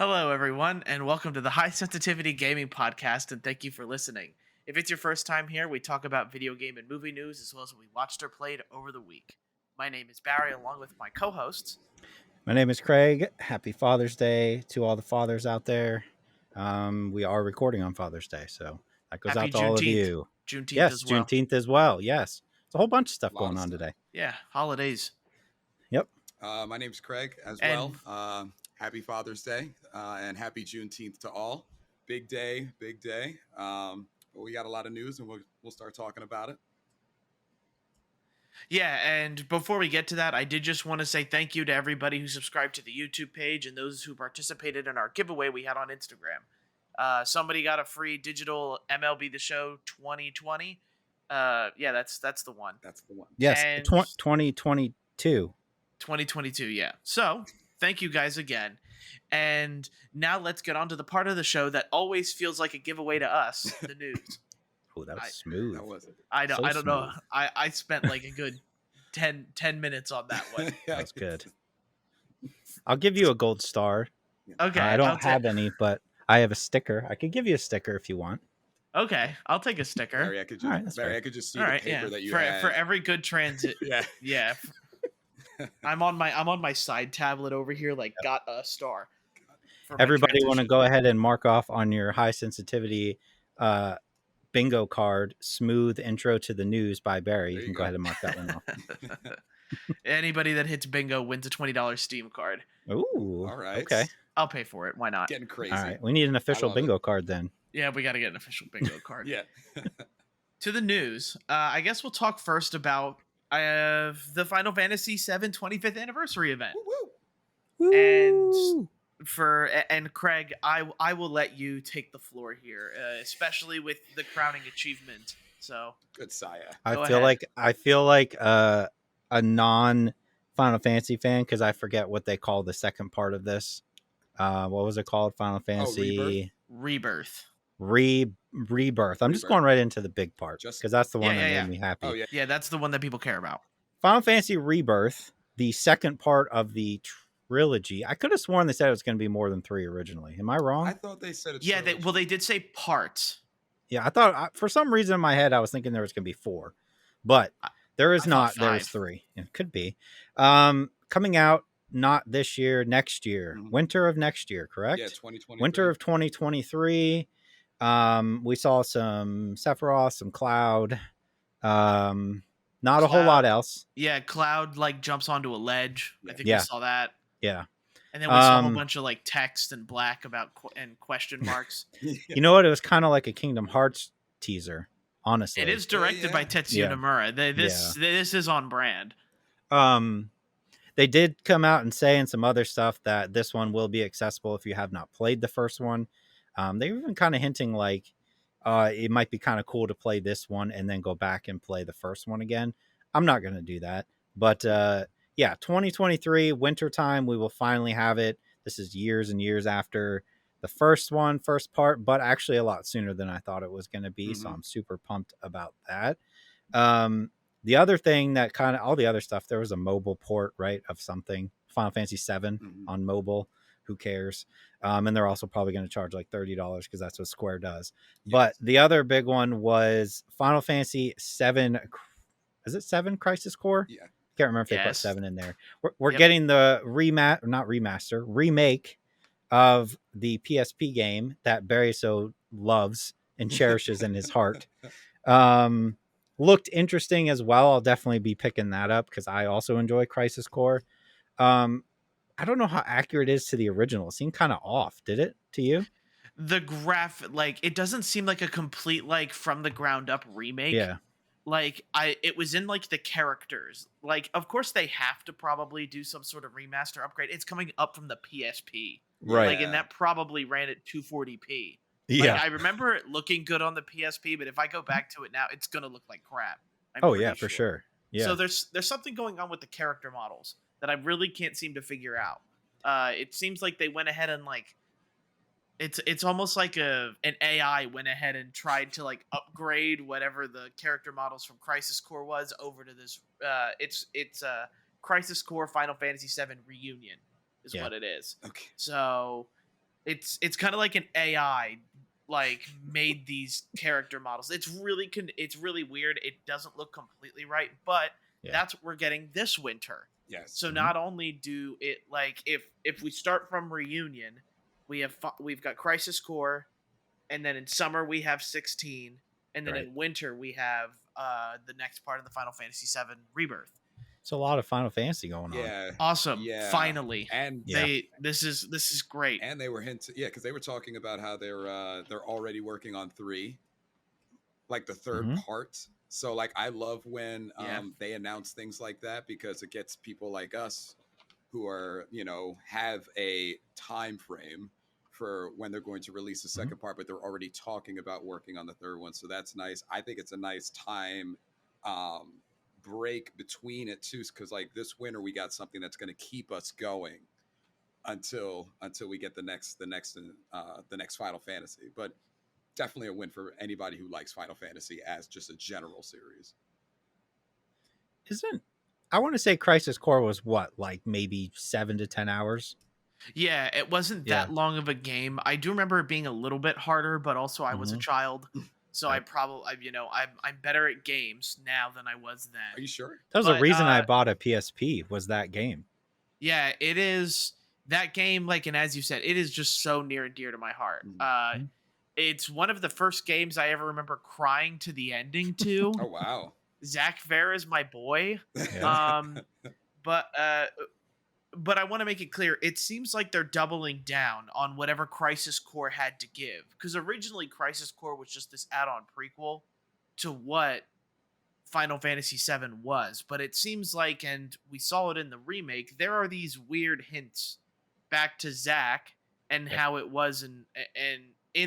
Hello, everyone, and welcome to the High Sensitivity Gaming Podcast, and thank you for listening. If it's your first time here, we talk about video game and movie news as well as what we watched or played over the week. My name is Barry, along with my co hosts. My name is Craig. Happy Father's Day to all the fathers out there. We are recording on Father's Day, so that goes Happy out to all of Juneteenth. you. Juneteenth Yes, as well. Juneteenth as well. Yes. It's a whole bunch of stuff A lot going of on stuff. today. Yeah, holidays. Yep. My name's Craig as And- well. Happy Father's Day and happy Juneteenth to all. Big day, big day. But we got a lot of news, and we'll start talking about it. Yeah, and before we get to that, I did just want to say thank you to everybody who subscribed to the YouTube page and those who participated in our giveaway we had on Instagram. Somebody got a free digital MLB The Show 2020. Yeah, that's the one. That's the one. Yes. And 2022. 2022, yeah. So, thank you guys again. And now let's get on to the part of the show that always feels like a giveaway to us, the news. Oh, that was smooth. That was it. I don't know. smooth. I spent like a good 10 minutes on that one. That's good. I'll give you a gold star. Okay. I I'll don't ta- have any, but I have a sticker. I could give you a sticker if you want. Okay, I'll take a sticker. Barry, I could just, All right, that's fair. I could just see All the right, paper yeah. that you for, had. for every good transit. Yeah. Yeah. I'm on my side tablet over here like got a star. for my Everybody want to transition. go ahead and mark off on your high sensitivity bingo card, Smooth Intro to the News by Barry. There You you can go go. ahead and mark that one off. Anybody that hits bingo wins a $20 Steam card. Ooh. All right. Okay. I'll pay for it. Why not? Getting crazy. All right. We need an official love it. bingo card then. Yeah, we got to get an official bingo card. Yeah. To the news, I guess we'll talk first about the Final Fantasy VII 25th anniversary event. Woo-woo. And Craig, I will let you take the floor here, especially with the crowning achievement. So Good Saya. Go I feel like a non Final Fantasy fan because I forget what they call the second part of this. What was it called? Final Fantasy Rebirth. Rebirth. I'm just Rebirth. going right into the big part Just- because that's the one Yeah, that yeah, made me happy. Oh, yeah. Yeah, that's the one that people care about. Final Fantasy Rebirth, the second part of the trilogy. I could have sworn they said it was going to be more than 3 originally. Am I wrong? I thought they said it's Yeah, they did say parts. Yeah, I thought for some reason in my head I was thinking there was going to be 4, but there is I not. thought There is 5. 3. It could be coming out not this year, next year, Mhm. winter of next year, correct? Yeah, 2020. Winter of 2023. We saw some Sephiroth, some Cloud. Not a whole Cloud. lot else. Yeah, Cloud like jumps onto a ledge. I think Yeah. we saw that. Yeah. And then we saw a whole Um, bunch of like text and black about and question marks. You know what? It was kind of like a Kingdom Hearts teaser. Honestly, It is directed by Tetsuya Yeah. Nomura. This is on brand. They did come out and say in some other stuff that this one will be accessible if you have not played the first one. They've even kind of hinting like it might be kind of cool to play this one and then go back and play the first one again. I'm not going to do that. But yeah, 2023, wintertime, we will finally have it. This is years and years after the first part, but actually a lot sooner than I thought it was going to be. So Mhm. I'm super pumped about that. The other thing that kind of all the other stuff, there was a mobile port, right, of something, Final Fantasy VII Mhm. on mobile. Who cares? And they're also probably going to charge like $30 because that's what Square does. But the other big one was Final Fantasy VII. Is it 7 Crisis Core? Yeah. Can't remember if they put Yes. 7 in there. We're Yep. getting the remake of the PSP game that Barry so loves and cherishes in his heart. Looked interesting as well. I'll definitely be picking that up because I also enjoy Crisis Core. I don't know how accurate it is to the original. It seemed kind of off. Did it to you? The it doesn't seem like a complete like from the ground up remake. Yeah. Like it was in like the characters. Like of course they have to probably do some sort of remaster upgrade. It's coming up from the PSP. Right. Like and that probably ran at 240p. Yeah. Like, I remember it looking good on the PSP, but if I go back to it now, it's gonna look like crap. I'm Oh pretty yeah, for sure. Yeah. So there's something going on with the character models that I really can't seem to figure out. It seems like they went ahead and like it's almost like an AI went ahead and tried to like upgrade whatever the character models from Crisis Core was over to this. It's Crisis Core Final Fantasy VII Reunion is Yeah. what it is. Okay. So It's kind of like an AI like made these character models. It's really weird. It doesn't look completely right, but Yeah. that's what we're getting this winter. Yes. So Mhm. not only do it like if we start from Reunion, we've got Crisis Core, and then in summer we have 16, and then Right. in winter we have the next part of the Final Fantasy 7 Rebirth. It's a lot of Final Fantasy going on. Yeah. Awesome. Yeah. Finally. And Yeah. This is great. and they were hinting, yeah, because they were talking about how they're already working on 3, like the third Mhm. part. So like I love when Yeah. they announce things like that, because it gets people like us who are, have a time frame for when they're going to release the second part, but they're already talking about working on the third one. So that's nice. I think it's a nice time um, break between it too, because like this winter we got something that's going to keep us going until we get the next Final Fantasy. But definitely a win for anybody who likes Final Fantasy as just a general series. Isn't I want to say Crisis Core was what, like maybe 7 to 10 hours? Yeah, it wasn't Yeah. that long of a game. I do remember it being a little bit harder, but also I was a Mhm. child, so Right. I probably I'm better at games now than I was Are then. you sure? That was the But reason I bought a PSP, was that game. yeah, it is that game. Like, and as you said, it is just so near and dear to my heart. Mhm. It's one of the first games I ever remember crying to the ending to. Oh wow. Zach Fair is my boy. Yeah. But but I want to make it clear, it seems like they're doubling down on whatever Crisis Core had to give, because originally Crisis Core was just this add-on prequel to what Final Fantasy VII was, but it seems like, and we saw it in the remake, there are these weird hints back to Zack and Yep. how it was in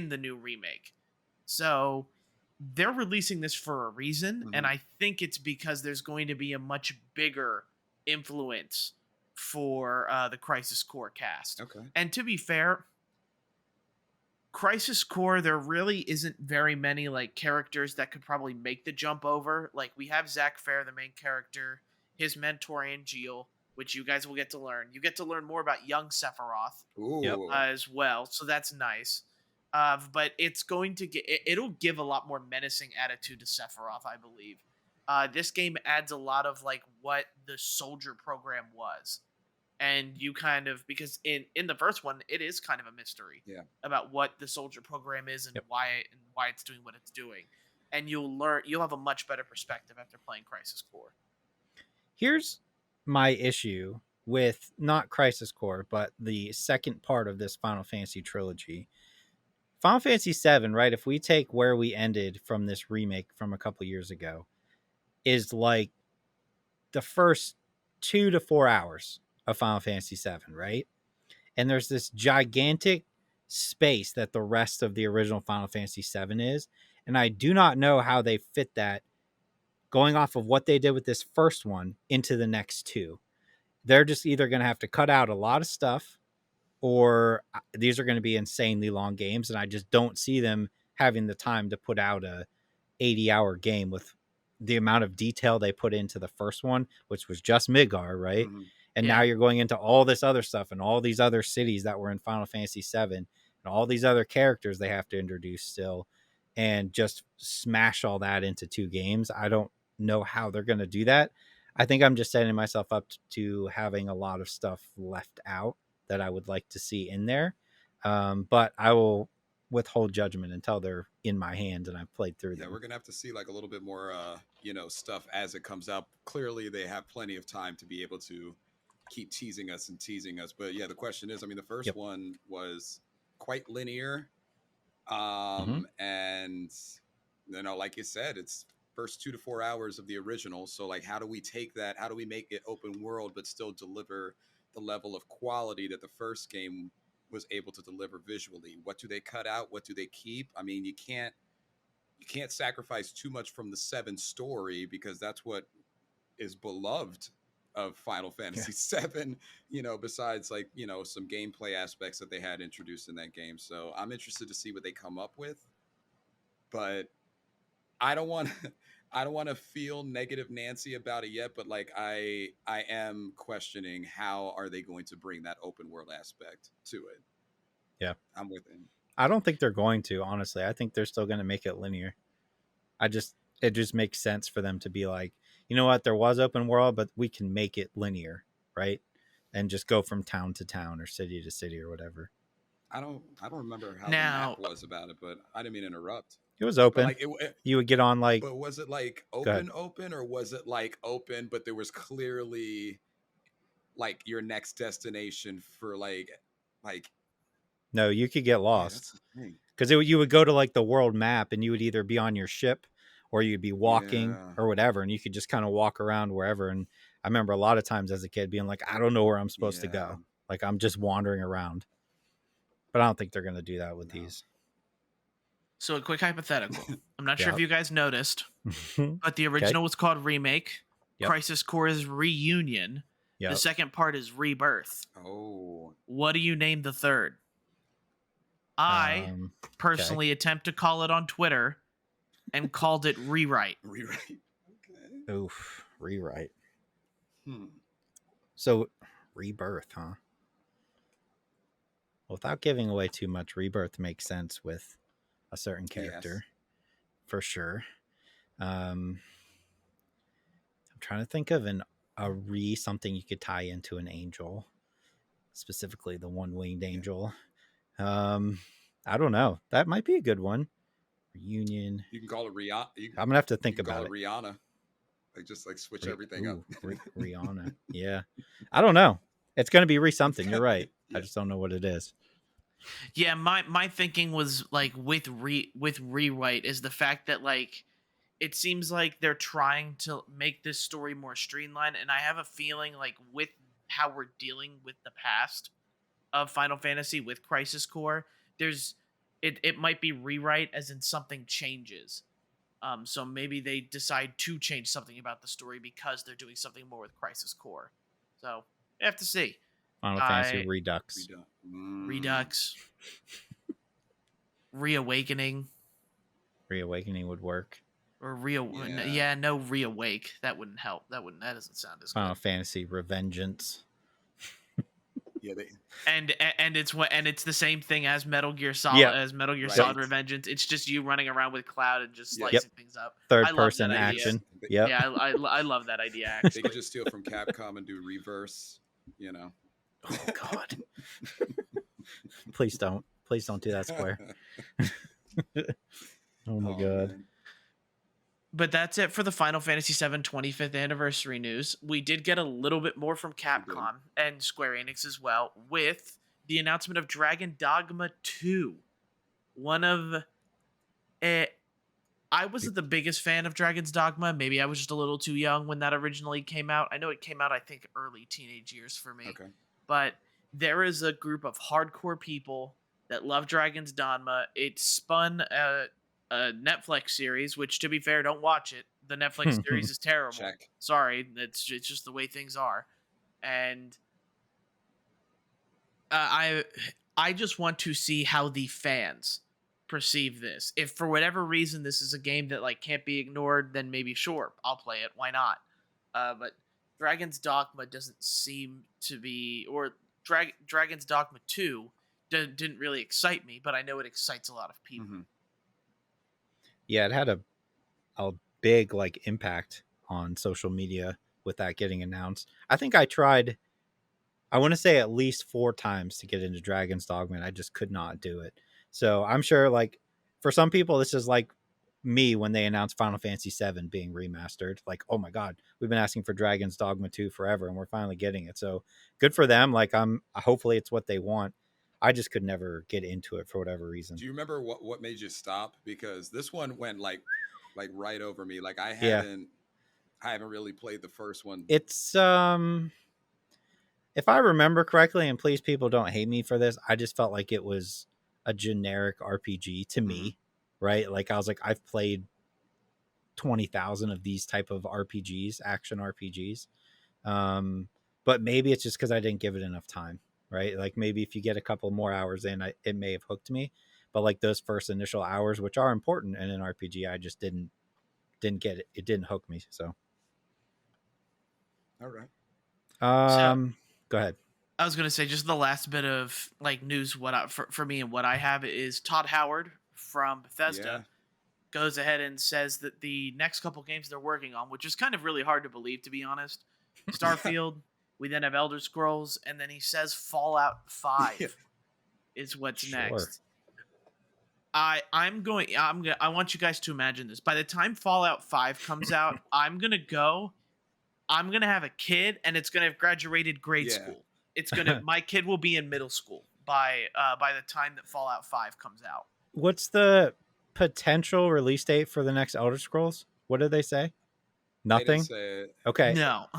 the new remake. So they're releasing this for a reason, and Mhm. I think it's because there's going to be a much bigger influence for the Crisis Core cast. Okay. And to be fair, Crisis Core, there really isn't very many like characters that could probably make the jump over. Like, we have Zack Fair, the main character, his mentor Angeal, which you guys will get to learn. You get to learn more about young Sephiroth Yep. Ooh. as well, so that's nice. But it's going to it'll give a lot more menacing attitude to Sephiroth, I believe. This game adds a lot of like what the soldier program was, and you kind of, because in the first one it is kind of a mystery Yeah. about what the soldier program is and Yep. why it's doing what it's doing, and you'll have a much better perspective after playing Crisis Core. Here's my issue with not Crisis Core, but the second part of this Final Fantasy trilogy. Final Fantasy VII, right? If we take where we ended from this remake from a couple years ago, is like the first 2 to 4 hours of Final Fantasy VII, right? And there's this gigantic space that the rest of the original Final Fantasy VII is. And I do not know how they fit that, going off of what they did with this first one, into the next two. They're just either going to have to cut out a lot of stuff, or these are going to be insanely long games. And I just don't see them having the time to put out a 80-hour game with the amount of detail they put into the first one, which was just Midgar, right? Mhm. And Yeah. now you're going into all this other stuff and all these other cities that were in Final Fantasy VII and all these other characters they have to introduce still, and just smash all that into 2 games. I don't know how they're going to do that. I think I'm just setting myself up to having a lot of stuff left out that I would like to see in there. But I will withhold judgment until they're in my hand and I've played through Yeah, them. we're gonna have to see like a little bit more, stuff as it comes up. Clearly, they have plenty of time to be able to keep teasing us and teasing us. But yeah, the question is, I mean, the first Yep. one was quite linear, Mhm. and like you said, it's first 2 to 4 hours of the original. So like, how do we take that? How do we make it open world but still deliver the level of quality that the first game was able to deliver visually? What do they cut out? What do they keep? I mean, you can't sacrifice too much from the 7 story, because that's what is beloved of Final Fantasy 7, besides like, some gameplay aspects that they had introduced in that game. So I'm interested to see what they come up with, but I don't want I don't want to feel negative Nancy about it yet, but like I am questioning how are they going to bring that open world aspect to it. I'm with him. I don't think they're going to, honestly. I think they're still going to make it linear. It just makes sense for them to be like, you know what, there was open world, but we can make it linear, right? And just go from town to town or city to city or whatever. I don't remember how the Now, map was about it, but I didn't mean to interrupt. It was But open. like it, You would get on like, but was it like Go ahead. open, or was it like open, but there was clearly like your next destination for like no, you could get yeah, lost. that's the thing. Because you would go to like the world map and you would either be on your ship or you'd be walking Yeah. or whatever. And you could just kind of walk around wherever. And I remember a lot of times as a kid being like, I don't know where I'm supposed to go. Like I'm just wandering around. But I don't think they're going to do that with these. so a quick hypothetical. I'm not sure if Yep. you guys noticed, but the original was called Remake. Yep. Crisis Core is Reunion. Yep. The second part is Rebirth. Oh, What do you name the third? I personally attempt to call it on Twitter and called it Rewrite. rewrite. Okay. Oof. Rewrite. Hmm. So Rebirth, huh? Without giving away too much, Rebirth makes sense with a certain character. For sure. I'm trying to think of something you could tie into an angel, specifically the one-winged angel. I don't know. That might be a good one. Reunion. You can call it Rihanna. I'm gonna have to think you can about call it. Rihanna. Like just like switch everything up. Rihanna. Yeah. I don't know. It's gonna be something. You're right. I just don't know what it is. Yeah, my thinking was like with Rewrite is the fact that like it seems like they're trying to make this story more streamlined, and I have a feeling like with how we're dealing with the past of Final Fantasy with Crisis Core, it might be rewrite as in something changes. So maybe they decide to change something about the story because they're doing something more with Crisis Core. So we have to see. Final Fantasy Redux. Redux. Reawakening. Reawakening would work. Or no Reawake. That wouldn't help. That doesn't sound as Final good. Fantasy Revengeance. Yeah, and it's the same thing as Metal Gear Solid Solid Revengeance. It's just you running around with Cloud and just slicing things up. Third person action. Yeah, I love that idea. Actually, they could just steal from Capcom and do reverse. You know. Oh God! Please don't do that, Square. Oh my God! Man. But that's it for the Final Fantasy VII 25th anniversary news. We did get a little bit more from Capcom and Square Enix as well with the announcement of Dragon Dogma 2. I wasn't the biggest fan of Dragon's Dogma. Maybe I was just a little too young when that originally came out. I know it came out, I think, early teenage years for me. Okay. But there is a group of hardcore people that love Dragon's Dogma. It spun a Netflix series, which, to be fair, don't watch it. The Netflix series is terrible. Check. Sorry, it's just the way things are. And I just want to see how the fans perceive this. If for whatever reason this is a game that like can't be ignored, then maybe sure, I'll play it. Why not? But Dragon's Dogma doesn't seem to be, or Dragon's Dogma 2 didn't really excite me, but I know it excites a lot of people. Mm-hmm. Yeah, it had a big like impact on social media with that getting announced. I think I tried, I want to say at least 4 times to get into Dragon's Dogma, and I just could not do it. So I'm sure like for some people, this is like me when they announced Final Fantasy VII being remastered. Like, oh my God, we've been asking for Dragon's Dogma 2 forever, and we're finally getting it. So good for them. Like hopefully it's what they want. I just could never get into it for whatever reason. Do you remember what made you stop? Because this one went like right over me. Like I haven't really played the first one. It's if I remember correctly, and please people don't hate me for this, I just felt like it was a generic RPG to me, right? Like I was like, I've played 20,000 of these type of RPGs, action RPGs. But maybe it's just because I didn't give it enough time. Right, like maybe if you get a couple more hours in, it may have hooked me. But like those first initial hours, which are important in an RPG, I just didn't get it. It didn't hook me. So, all right. go ahead. I was gonna say just the last bit of like news. For me and what I have is Todd Howard from Yeah. Bethesda goes ahead and says that the next couple games they're working on, which is kind of really hard to believe, to be honest, Starfield. We then have Elder Scrolls, and then he says Fallout 5 Yeah. is what's Sure. next. I want you guys to imagine this. By the time Fallout 5 comes out, I'm gonna have a kid, and it's gonna have graduated grade Yeah. school. My kid will be in middle school by the time that Fallout 5 comes out. What's the potential release date for the next Elder Scrolls? What did they say? They didn't Nothing. say it. Okay. No.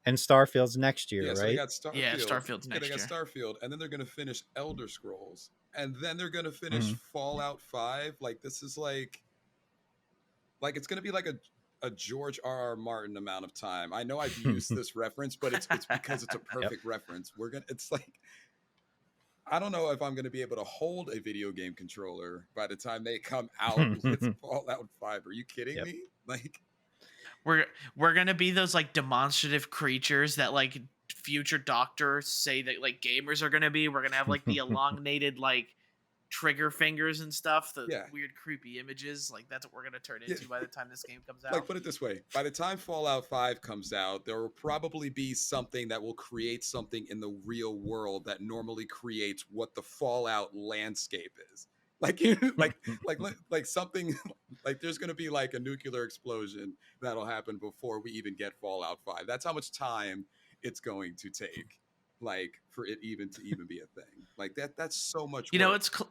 And Starfield's next year, Yeah, so right? they got Starfield. Yeah, Starfield's Okay, next they got year. Starfield, and then they're gonna finish Elder Scrolls, and then they're gonna finish Fallout 5. Like this is like it's gonna be like a George R.R. Martin amount of time. I know I've used this reference, but it's because it's a perfect reference. It's like I don't know if I'm gonna be able to hold a video game controller by the time they come out with Fallout 5. Are you kidding me? Like we're gonna be those like demonstrative creatures that like future doctors say that like gamers are gonna be. We're gonna have like the elongated like trigger fingers and stuff, the weird creepy images. Like that's what we're gonna turn into by the time this game comes out. Like put it this way, by the time Fallout 5 comes out, there will probably be something that will create something in the real world that normally creates what the Fallout landscape is. Like something like there's going to be like a nuclear explosion that'll happen before we even get Fallout 5. That's how much time it's going to take, like for it even to be a thing. Like that's so much work.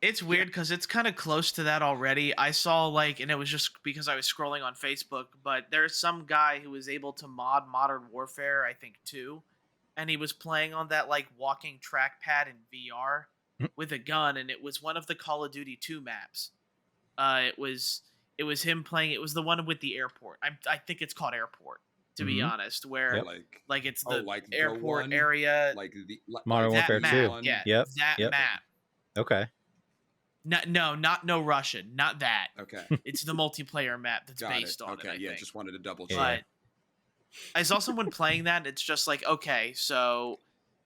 It's weird because it's kind of close to that already. I saw like, and it was just because I was scrolling on Facebook, but there's some guy who was able to mod Modern Warfare, I think 2, and he was playing on that like walking trackpad in VR with a gun, and it was one of the Call of Duty 2 maps. It was him playing. It was the one with the airport. I think it's called Airport, to be honest, where like it's the airport area, like the Modern Warfare 2. Yeah, that map. Okay. No, no Russian, not that. Okay. It's the multiplayer map that's based on it. Okay, I think. Just wanted to double check. But I saw someone playing that. It's just like, okay, so,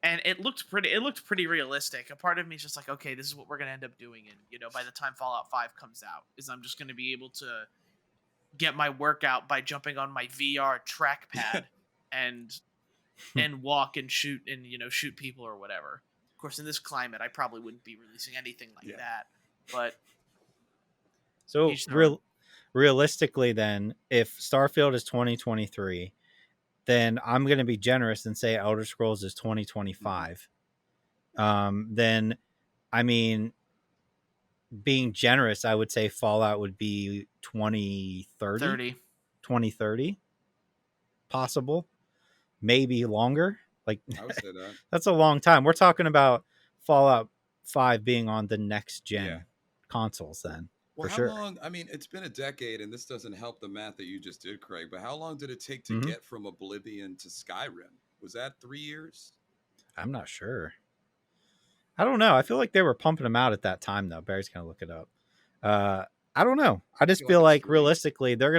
and it looked pretty realistic. A part of me is just like, okay, this is what we're gonna end up doing. And by the time Fallout 5 comes out, is I'm just gonna be able to get my workout by jumping on my VR trackpad and walk and shoot and shoot people or whatever. Of course, in this climate, I probably wouldn't be releasing anything like that. But so realistically, then, if Starfield is 2023, then I'm going to be generous and say Elder Scrolls is 2025. Then, I mean, being generous, I would say Fallout would be 2030. 2030, possible, maybe longer. Like I would say that. That's a long time. We're talking about Fallout 5 being on the next gen consoles then. Well, for how long? I mean, it's been a decade, and this doesn't help the math that you just did, Craig. But how long did it take to get from Oblivion to Skyrim? Was that 3 years? I'm not sure. I don't know. I feel like they were pumping them out at that time, though. Barry's gonna look it up. I don't know. I just feel like realistically, they're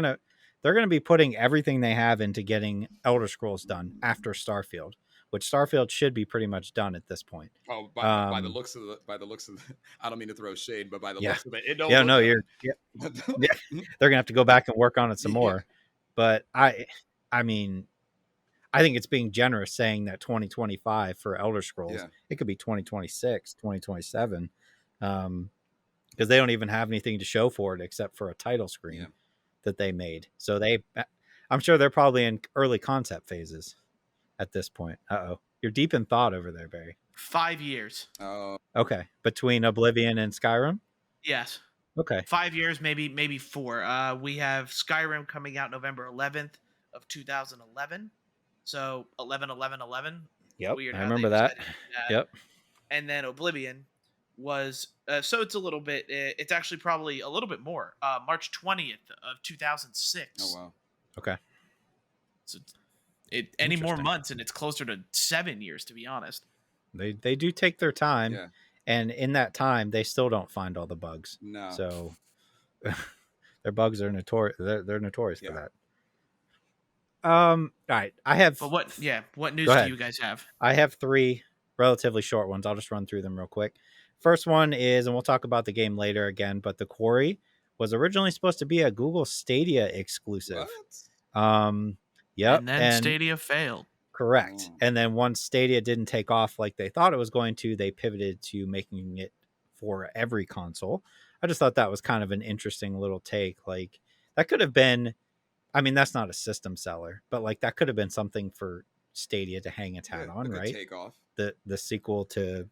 gonna be putting everything they have into getting Elder Scrolls done after Starfield, which Starfield should be pretty much done at this point. Oh, by the looks of I don't mean to throw shade, but by the looks of it, they're gonna have to go back and work on it some more. But I mean, I think it's being generous saying that 2025 for Elder Scrolls. Yeah. It could be 2026, 2027, because they don't even have anything to show for it except for a title screen that they made. So I'm sure they're probably in early concept phases at this point. You're deep in thought over there, Barry. 5 years. Oh. Okay. Between Oblivion and Skyrim? Yes. Okay. 5 years, maybe 4. We have Skyrim coming out November 11th of 2011. So 11/11/11. Yep. I remember that. Yep. And then Oblivion was so it's a little bit. It's actually probably a little bit more. March 20th of 2006. Oh wow. Okay. So any more months and it's closer to 7 years, to be honest. They do take their time, and in that time they still don't find all the bugs. No. So their bugs are notorious. They're notorious for that. All right. I have. But what news Go do ahead. you guys have? I have 3 relatively short ones. I'll just run through them real quick. First one is, and we'll talk about the game later again, but The Quarry was originally supposed to be a Google Stadia exclusive. What? Yep. And then Stadia failed. Correct. And then once Stadia didn't take off like they thought it was going to, they pivoted to making it for every console. I just thought that was kind of an interesting little take. Like, that could have been, I mean, that's not a system seller, but like that could have been something for Stadia to hang its hat on, right? Take off. The sequel to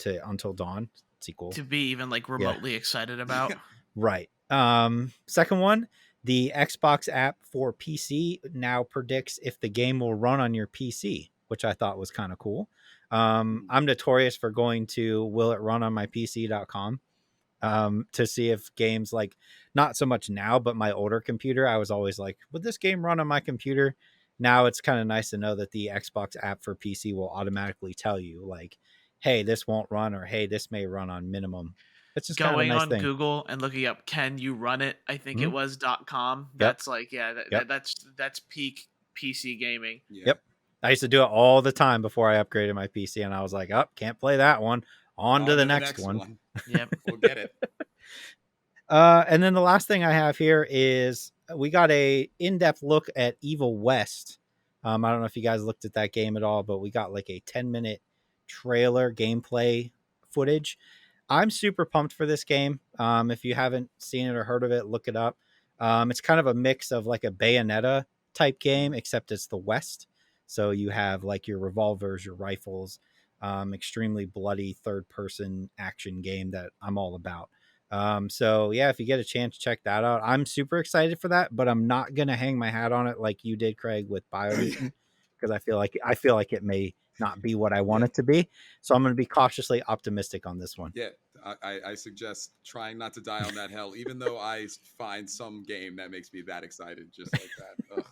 Until Dawn sequel. To be even like remotely excited about. Right. Second one, the Xbox app for PC now predicts if the game will run on your PC, which I thought was kind of cool. I'm notorious for going to willitrononmypc.com to see if games, like, not so much now, but my older computer, I was always like, would this game run on my computer? Now it's kind of nice to know that the Xbox app for PC will automatically tell you, like, hey, this won't run, or hey, this may run on minimum. It's just going kind of a nice on thing. Google and looking up, can you run it? I think it was .com. That's like, that's peak PC gaming. Yep. I used to do it all the time before I upgraded my PC, and I was like, oh, can't play that one. On to the next one. Yep. We'll get it. And then the last thing I have here is we got a in-depth look at Evil West. I don't know if you guys looked at that game at all, but we got like a 10-minute trailer gameplay footage. I'm super pumped for this game. If you haven't seen it or heard of it, look it up. It's kind of a mix of like a Bayonetta type game, except it's the West. So you have like your revolvers, your rifles, extremely bloody third-person action game that I'm all about. So yeah, if you get a chance, check that out. I'm super excited for that, but I'm not gonna hang my hat on it like you did, Craig, with BioMutant, because I feel like it may not be what I want it to be. So I'm gonna be cautiously optimistic on this one. Yeah, I suggest trying not to die on that hill, even though I find some game that makes me that excited, just like that. Ugh.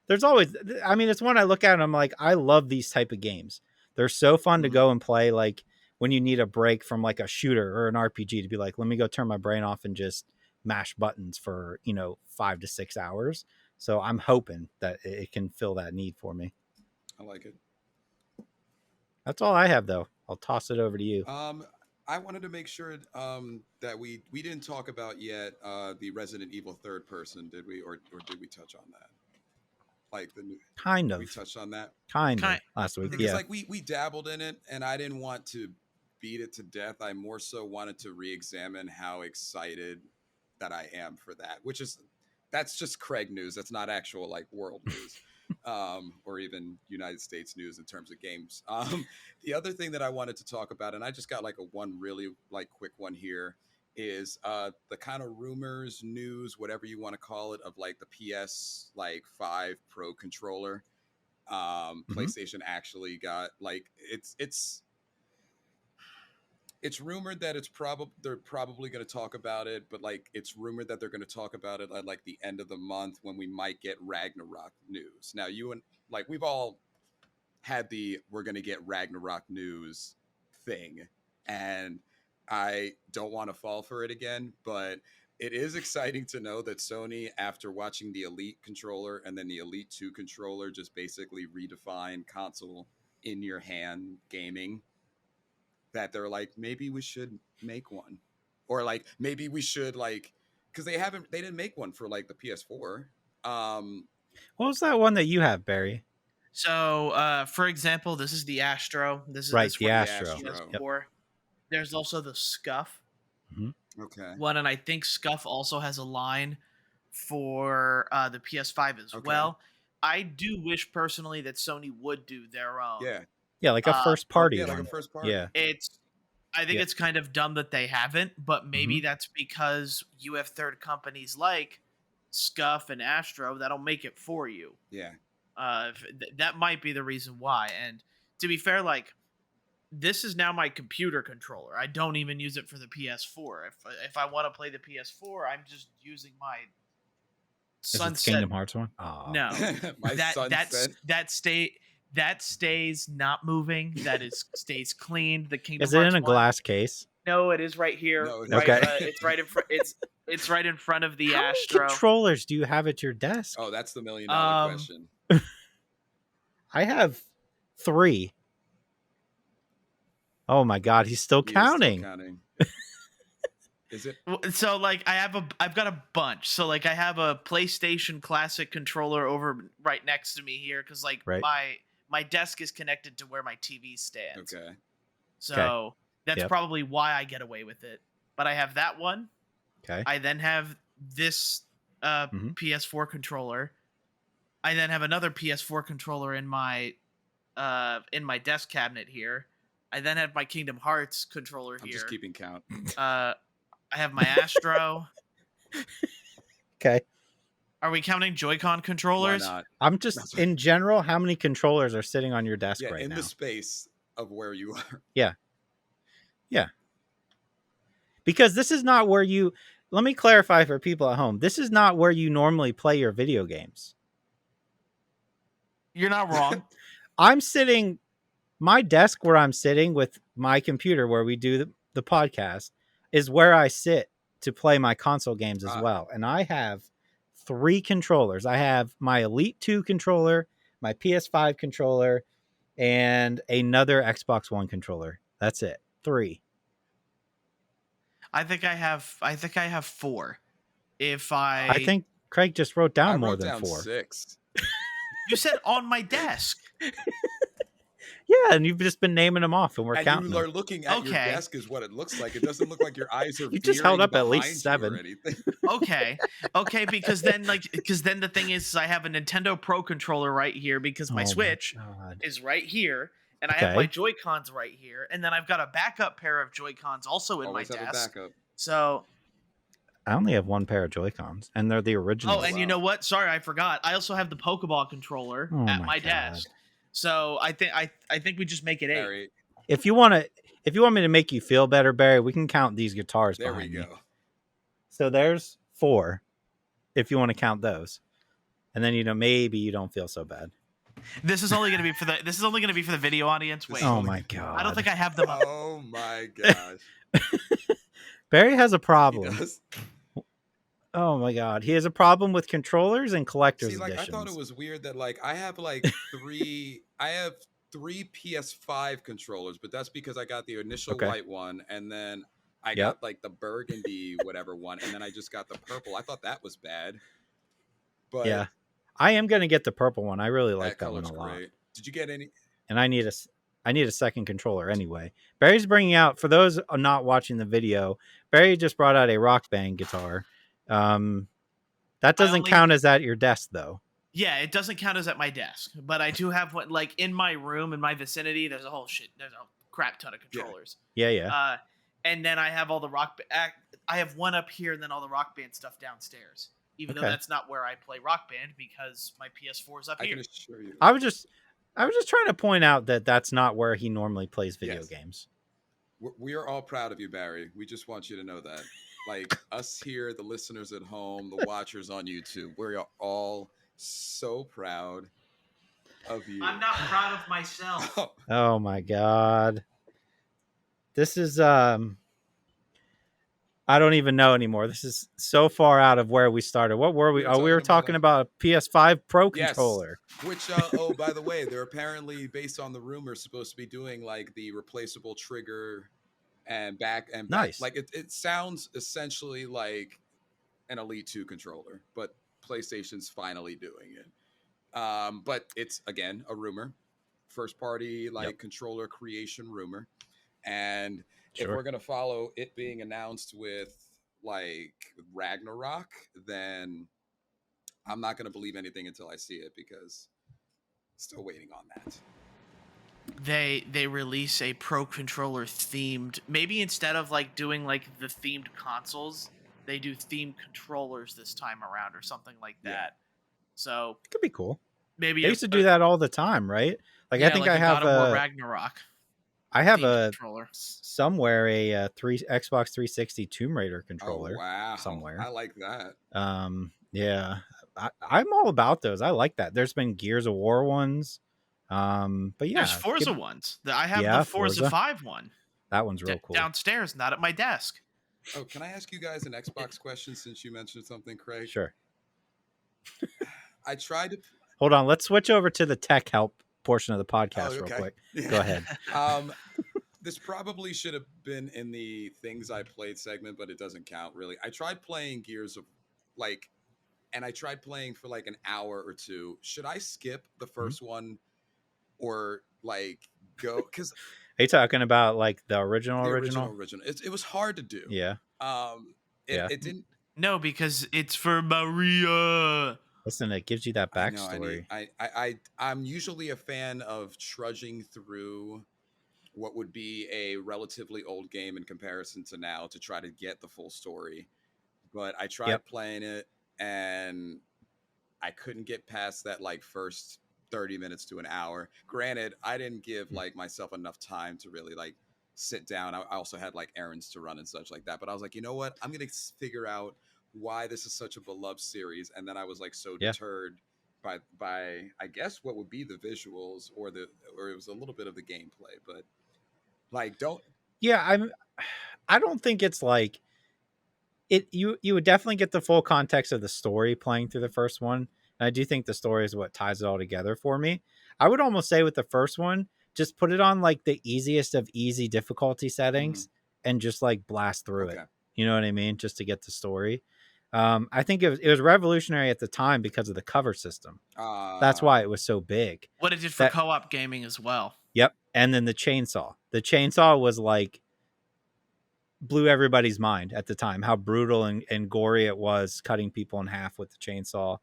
There's always, I mean, it's one I look at and I'm like, I love these type of games. They're so fun to go and play, like when you need a break from like a shooter or an RPG, to be like, let me go turn my brain off and just mash buttons for, 5 to 6 hours. So I'm hoping that it can fill that need for me. I like it. That's all I have, though. I'll toss it over to you. I wanted to make sure that we didn't talk about yet the Resident Evil third person, did we? Or did we touch on that? Like the new, kind of. We touched on that kind of last week. Because like we dabbled in it, and I didn't want to beat it to death. I more so wanted to re-examine how excited that I am for that, that's just Craig news. That's not actual like world news. Or even United States news in terms of games. The other thing that I wanted to talk about, and I just got like a one really like quick one here, is the kind of rumors, news, whatever you want to call it, of like the PS5 Pro Controller. PlayStation actually got like it's rumored that they're probably going to talk about it, but like it's rumored that they're going to talk about it at like the end of the month when we might get Ragnarok news. Now we've all had we're going to get Ragnarok news thing, and I don't want to fall for it again, but it is exciting to know that Sony, after watching the Elite controller and then the Elite 2 controller just basically redefine console in your hand gaming, that they're like, maybe we should make one, or like maybe we should like, because they didn't make one for like the PS4. What was that one that you have, Barry? So for example, this is the Astro. This is right, this the Astro. PS4. There's also the Scuff Okay. one, and I think Scuff also has a line for the PS5 as well. I do wish personally that Sony would do their own. Yeah, like a first party. Like a first party. Yeah. I think it's kind of dumb that they haven't, but maybe that's because you have third companies like Scuff and Astro that'll make it for you. Yeah. That might be the reason why. And to be fair, like, this is now my computer controller. I don't even use it for the PS4. If I want to play the PS4, I'm just using my Sunset. Is it Kingdom Hearts one? Oh. No, My Sunset. that stays not moving. That stays clean. The Kingdom Is it Hearts in a glass case? No, it is right here. No, right, okay. It's right in front. It's It's right in front of the How many Astro. controllers do you have at your desk? Oh, that's the $1 million question. I have 3. Oh my god, he's still He is still counting. counting. Is it? So like I've got a bunch. So like I have a PlayStation Classic controller over right next to me here because like Right. my desk is connected to where my TV stands. Okay. So that's Yep. probably why I get away with it. But I have that one. Okay. I then have this Mhm. PS4 controller. I then have another PS4 controller in my desk cabinet here. I then have my Kingdom Hearts controller I'm here. just keeping count. I have my Astro. Okay. Are we counting Joy-Con Why controllers? not? I'm just in general, how many controllers are sitting on your desk Yeah, right in now? the space of where you are. Because this is not where you, let me clarify for people at home. This is not where you normally play your video games. You're not wrong. I'm sitting, my desk where I'm sitting with my computer where we do the podcast is where I sit to play my console games as well. And I have 3 controllers. I have my Elite 2 controller, my PS5 controller, and another Xbox One controller. That's it. 3. I think I have 4. If I think Craig just wrote down I more wrote than down 4. 6. you said on my desk. Yeah, and you've just been naming them off, and we're And counting you are them. looking at your Okay. desk is what it looks like. It doesn't look like your eyes are You just held veering up at least behind you 7. or anything. Okay, because then the thing is I have a Nintendo Pro controller right here because my Oh Switch God. is right here, and I have my Okay. Joy-Cons right here, and then I've got a backup pair of Joy-Cons also in Always my have a desk. backup. So I only have 1 pair of Joy-Cons, and they're the original. oh, and you wow. know what? Sorry, I forgot. I also have the Pokeball controller Oh at my my God. desk. So I think we just make it 8. Barry, If you want me to make you feel better, Barry, we can count these guitars there we behind me. go. So there's 4, if you want to count those, and then maybe you don't feel so bad. This is only going to be for the video audience. This Wait, is Oh only my gonna- God. I don't think I have them up. Oh my gosh. Barry has a He problem. does. Oh my God, he has a problem with controllers and collector's See, like editions. I thought it was weird that like I have 3 PS5 controllers, but that's because I got the initial Okay. white one and then I Yep. got like the burgundy whatever one and then I just got the purple. I thought that was bad. But Yeah, I am gonna get the purple one. I really like that that one color's a lot. great. Did you get any? And I need a second controller anyway. Barry's bringing out, for those not watching the video, Barry just brought out a Rock Band guitar. That doesn't count as at your desk though. Yeah, it doesn't count as at my desk, but I do have one like in my room, in my vicinity. There's a crap ton of controllers. Yeah. And then I have all the I have one up here, and then all the Rock Band stuff downstairs. Even though Okay. that's not where I play Rock Band because my PS4 is up I here. can assure you. I was just trying to point out that that's not where he normally plays video Yes. games. We are all proud of you, Barry. We just want you to know that. Like us here, the listeners at home, the watchers on YouTube, we're all so proud of you. I'm not proud of myself. Oh my God. This is I don't even know anymore. This is so far out of where we started. What were we? We were talking about a Ps5 Pro Yes. controller. Which, oh, by the way, they're apparently, based on the rumors, supposed to be doing like the replaceable trigger and back. Nice. Like it sounds essentially like an Elite 2 controller, but PlayStation's finally doing it. But it's again a rumor, first party controller creation rumor, and if we're gonna follow it being announced with like Ragnarok, then I'm not gonna believe anything until I see it because still waiting on that. They release a Pro Controller themed. Maybe instead of like doing like the themed consoles, they do themed controllers this time around or something like that. Yeah. So It could be cool. maybe They used to do that all the time, right? Like I think like I have God of War Ragnarok. I have themed a controller. somewhere a Xbox 360 Tomb Raider controller. Oh, wow. somewhere. I like that. Yeah, I'm all about those. I like that. There's been Gears of War ones. But yeah, There's Forza ones. I have Yeah, the Forza Forza. 5 one that one's real cool. downstairs, not at my desk. Oh, can I ask you guys an Xbox question since you mentioned something, Craig? Sure. I tried to. Hold on. Let's switch over to the tech help portion of the Oh, podcast real okay. quick. Yeah. Go ahead. Um, this probably should have been in the things I played segment, but it doesn't count really. I tried playing Gears of like, and I tried playing for like an hour or two. Should I skip the first one or like go? Because Are you talking about like the the original? original, it was hard to do. Yeah. Yeah. It didn't. No, because it's for Maria. Listen, it gives you that I know. I need. backstory. I'm usually a fan of trudging through what would be a relatively old game in comparison to now to try to get the full story. But I tried Yep. playing it and I couldn't get past that like first 30 minutes to an hour. Granted, I didn't give like myself enough time to really like sit down. I also had like errands to run and such like that. But I was like, you know what? I'm gonna figure out why this is such a beloved series. And then I was like so Yeah. deterred by I guess what would be the visuals or it was a little bit of the gameplay, but like don't. Yeah, I don't think it's like it you would definitely get the full context of the story playing through the first one. And I do think the story is what ties it all together for me. I would almost say with the first one, just put it on like the easiest of easy difficulty settings and just like blast through it. Okay. You know what I mean? Just to get the story. I think it was revolutionary at the time because of the cover system. That's why it was so big. What it did for co-op gaming as well. Yep. And then the chainsaw. The chainsaw was like blew everybody's mind at the time, how brutal and gory it was, cutting people in half with the chainsaw.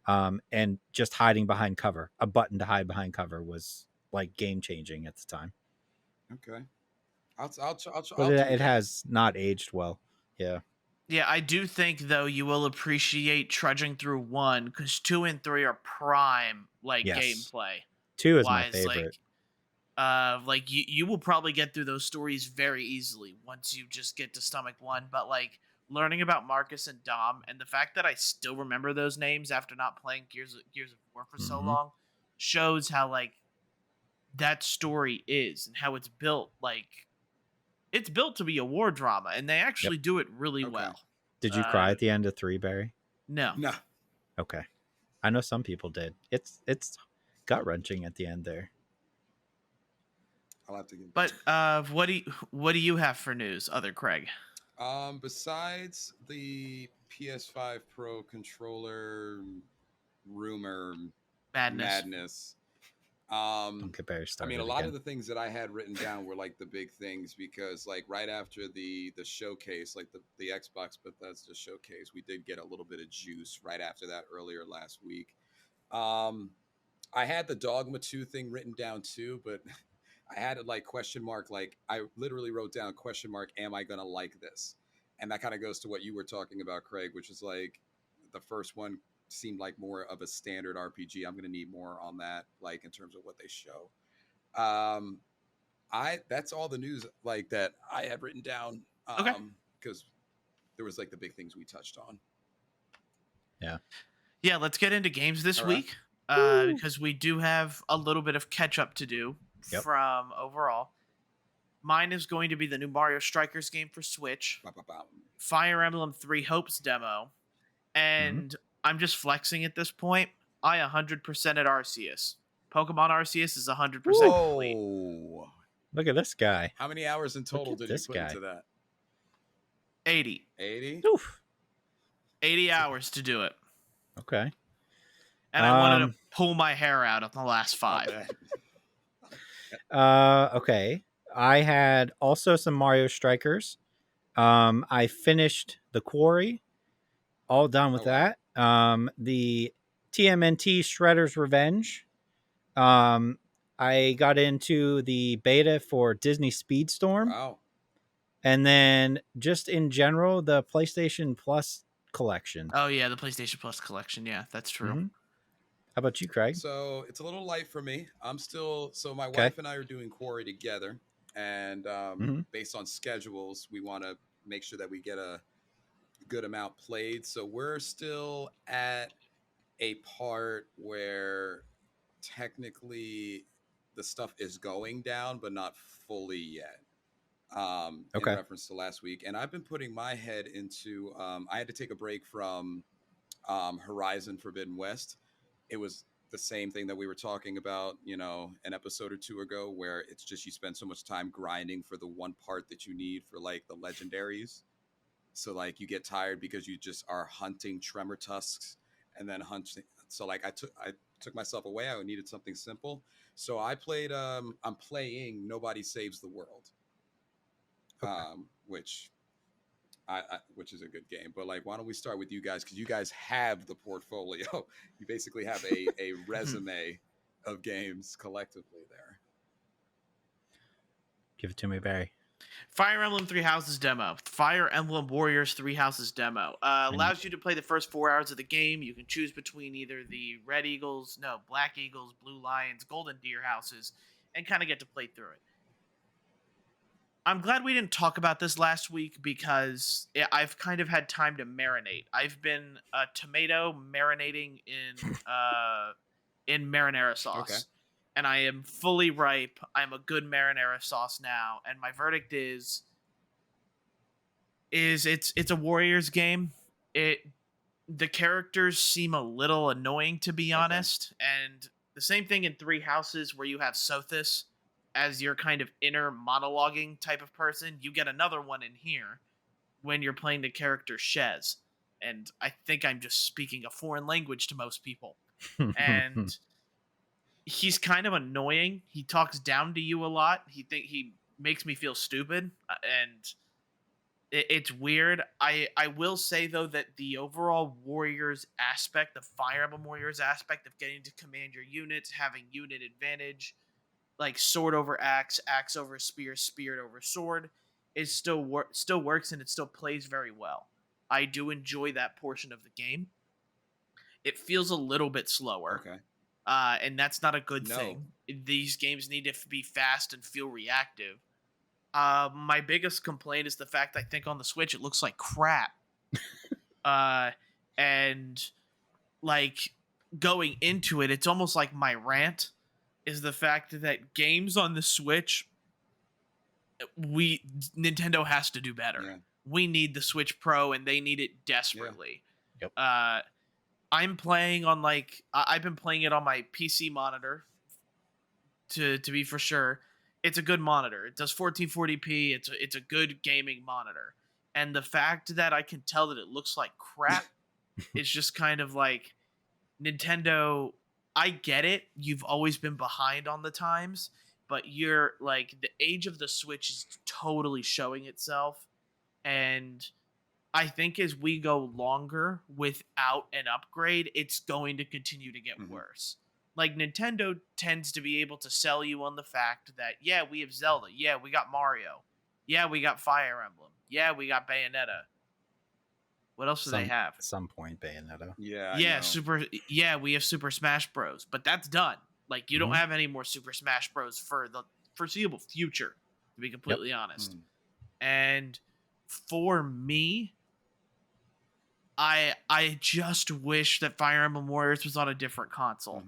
And just hiding behind cover. A button to hide behind cover was like game changing at the time. Okay. I'll But it has not aged well. Yeah. Yeah, I do think though you will appreciate trudging through 1 because 2 and 3 are prime like Yes. gameplay. 2 is my favorite. Like you will probably get through those stories very easily once you just get to stomach 1. But like learning about Marcus and Dom and the fact that I still remember those names after not playing Gears of War for so long shows how like that story is and how it's built. Like it's built to be a war drama, and they actually do it really well. Did you cry at the end of 3, Barry? No. Okay. I know some people did. It's gut wrenching at the end there. I'll have to get. But what do you have for news, other Craig? Besides the PS5 Pro Controller rumor madness. Don't get Barry started. I mean, a lot of the things that I had written down were like the big things because, like, right after the showcase, like the Xbox Bethesda showcase, we did get a little bit of juice right after that earlier last week. I had the Dogma 2 thing written down too, but I had it like question mark. Like, I literally wrote down question mark. Am I gonna like this? And that kind of goes to what you were talking about, Craig, which is like the first one seemed like more of a standard RPG. I'm going to need more on that, like in terms of what they show. That's all the news like that I had written down. Okay. Because there was like the big things we touched on. Yeah, let's get into games this week because we do have a little bit of catch up to do from overall. Mine is going to be the new Mario Strikers game for Switch, Fire Emblem 3 Hopes demo, and I'm just flexing at this point. I 100% at Arceus. Pokemon Arceus is 100% complete. Look at this guy. How many hours in total did you put into that? 80. 80? Oof. 80 hours to do it. Okay. And I wanted to pull my hair out on the last 5. Okay. I had also some Mario Strikers. I finished The Quarry. All done with that. The TMNT Shredder's Revenge. I got into the beta for Disney Speedstorm. Wow. And then just in general, the PlayStation Plus collection. Oh, yeah, the PlayStation Plus collection. Yeah, that's true. How about you, Craig? So it's a little light for me. My wife and I are doing Quarry together. And based on schedules, we want to make sure that we get a good amount played. So we're still at a part where technically the stuff is going down, but not fully yet. in Okay. reference to last week, and I've been putting my head into. I had to take a break from Horizon Forbidden West. It was the same thing that we were talking about, an episode or two ago, where it's just you spend so much time grinding for the one part that you need for like the legendaries. So like you get tired because you just are hunting tremor tusks and then hunting. So like I took myself away. I needed something simple. So I'm playing Nobody Saves the World, Okay. which which is a good game. But like, why don't we start with you guys? Because you guys have the portfolio. You basically have a resume of games collectively there. Give it to me, Barry. Fire Emblem Three Houses demo. Fire Emblem Warriors Three Houses demo. Allows you to play the first 4 hours of the game. You can choose between either the Black Eagles, Blue Lions, Golden Deer houses, and kind of get to play through it. I'm glad we didn't talk about this last week because I've kind of had time to marinate. I've been a tomato marinating in marinara sauce. Okay. And I am fully ripe. I'm a good marinara sauce now, and my verdict is it's a Warriors game. The characters seem a little annoying, to be honest, and the same thing in Three Houses where you have Sothis as your kind of inner monologuing type of person. You get another one in here when you're playing the character Shez, and I think I'm just speaking a foreign language to most people, and he's kind of annoying. He talks down to you a lot. He makes me feel stupid, and it's weird. I will say though that the overall Warriors aspect, the Fire Emblem Warriors aspect of getting to command your units, having unit advantage, like sword over axe, axe over spear, spear over sword, is still works, and it still plays very well. I do enjoy that portion of the game. It feels a little bit slower. Okay. And that's not a good No. thing. These games need to be fast and feel reactive. My biggest complaint is the fact I think on the Switch it looks like crap. And like going into it, it's almost like my rant is the fact that games on the Switch, Nintendo has to do better. Yeah. We need the Switch Pro, and they need it desperately. Yep. I'm playing on I've been playing it on my PC monitor to be for sure. It's a good monitor. It does 1440p. It's a good gaming monitor. And the fact that I can tell that it looks like crap is just kind of like, Nintendo, I get it. You've always been behind on the times, but you're like, the age of the Switch is totally showing itself. And I think as we go longer without an upgrade, it's going to continue to get worse. Like, Nintendo tends to be able to sell you on the fact that, yeah, we have Zelda. Yeah, we got Mario. Yeah, we got Fire Emblem. Yeah, we got Bayonetta. What else do they have? At some point, Bayonetta. Yeah. We have Super Smash Bros. But that's done. Like, you don't have any more Super Smash Bros. For the foreseeable future, to be completely honest. And for me, I just wish that Fire Emblem Warriors was on a different console.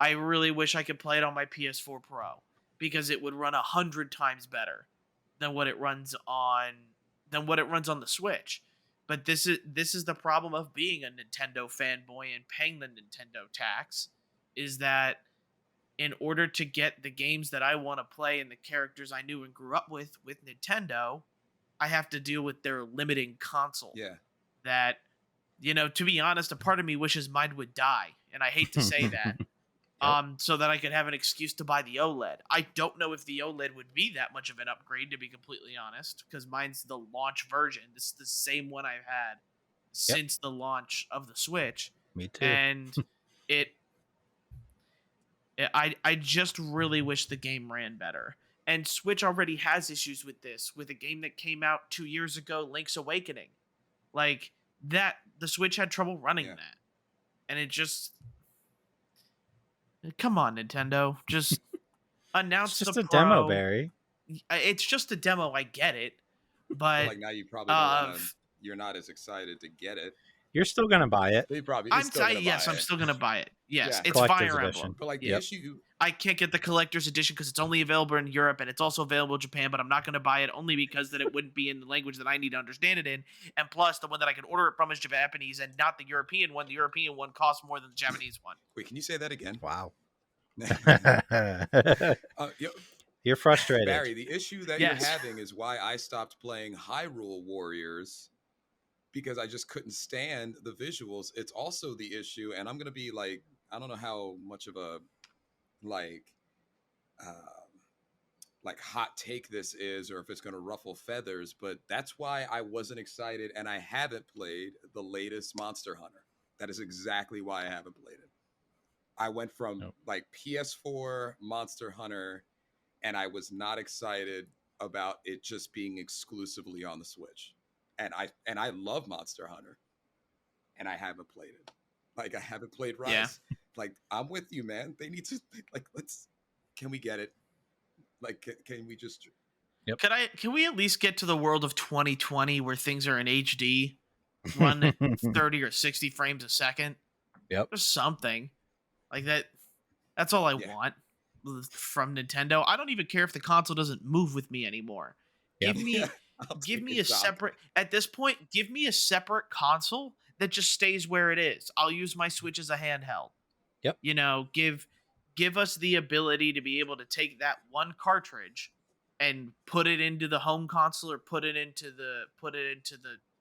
I really wish I could play it on my PS4 Pro, because it would run 100 times better than what it runs on the Switch. But this is the problem of being a Nintendo fanboy and paying the Nintendo tax, is that in order to get the games that I want to play and the characters I knew and grew up with Nintendo, I have to deal with their limiting console. Yeah. That, to be honest, a part of me wishes mine would die, and I hate to say that. So that I could have an excuse to buy the OLED. I don't know if the OLED would be that much of an upgrade, to be completely honest, because mine's the launch version. This is the same one I've had since the launch of the Switch. Me too. And I just really wish the game ran better. And Switch already has issues with this, with a game that came out 2 years ago, Link's Awakening. Like, that, the Switch had trouble running that. And it just... Come on, Nintendo. Just announce it's just the a Pro. demo, Barry. It's just a demo, I get it. But like now you probably don't wanna, you're not as excited to get it. You're still gonna buy it. They probably is still gonna Yes, buy I'm it. still gonna buy it. Yes, Yeah. it's Collector's Fire edition. Emblem. But like the Yep. issue, I can't get the collector's edition because it's only available in Europe and it's also available in Japan, but I'm not going to buy it only because that it wouldn't be in the language that I need to understand it in. And plus, the one that I can order it from is Japanese and not the European one. The European one costs more than the Japanese one. wait, can you say that again? Wow. Yo, You're frustrated. Barry, the issue that Yes. you're having is why I stopped playing Hyrule Warriors, because I just couldn't stand the visuals. It's also the issue, and I'm gonna be like, I don't know how much of a like hot take this is, or if it's gonna ruffle feathers, but that's why I wasn't excited, and I haven't played the latest Monster Hunter. That is exactly why I haven't played it. I went from Nope. like PS4 Monster Hunter, and I was not excited about it just being exclusively on the Switch. And I love Monster Hunter, and I haven't played it. Like I haven't played Rise. Yeah. Like I'm with you, man. They need to can we get it? Like can we just Can we at least get to the world of 2020 where things are in HD, run at 30 or 60 frames a second? Yep. Or something like that. That's all I Yeah. want from Nintendo. I don't even care if the console doesn't move with me anymore. Yep. Give me I'll give take me a a dock. separate at this point, give me a separate console that just stays where it is. I'll use my Switch as a handheld. Yep. You know, give us the ability to be able to take that one cartridge and put it into the home console or put it into the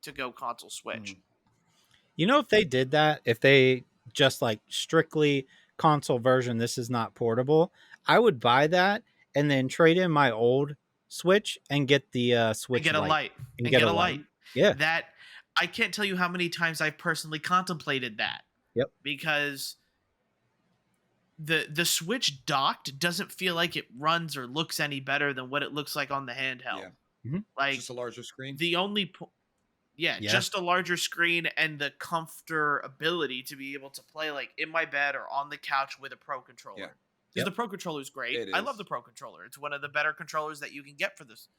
to-go console Switch. Mm. You know, if they did that, if they just like strictly console version, this is not portable, I would buy that and then trade in my old Switch and get the Switch And get a Lite. light. And And get get a a light. light. Yeah. That I can't tell you how many times I've personally contemplated that. Yep. Because the Switch docked doesn't feel like it runs or looks any better than what it looks like on the handheld. Yeah. Like Just a larger screen. the only Yeah. just a larger screen and the comfortability to be able to play like in my bed or on the couch with a Pro Controller. Yeah. Because Yep. the Pro Controller is great. It I is. love the Pro Controller. It's one of the better controllers that you can get for this.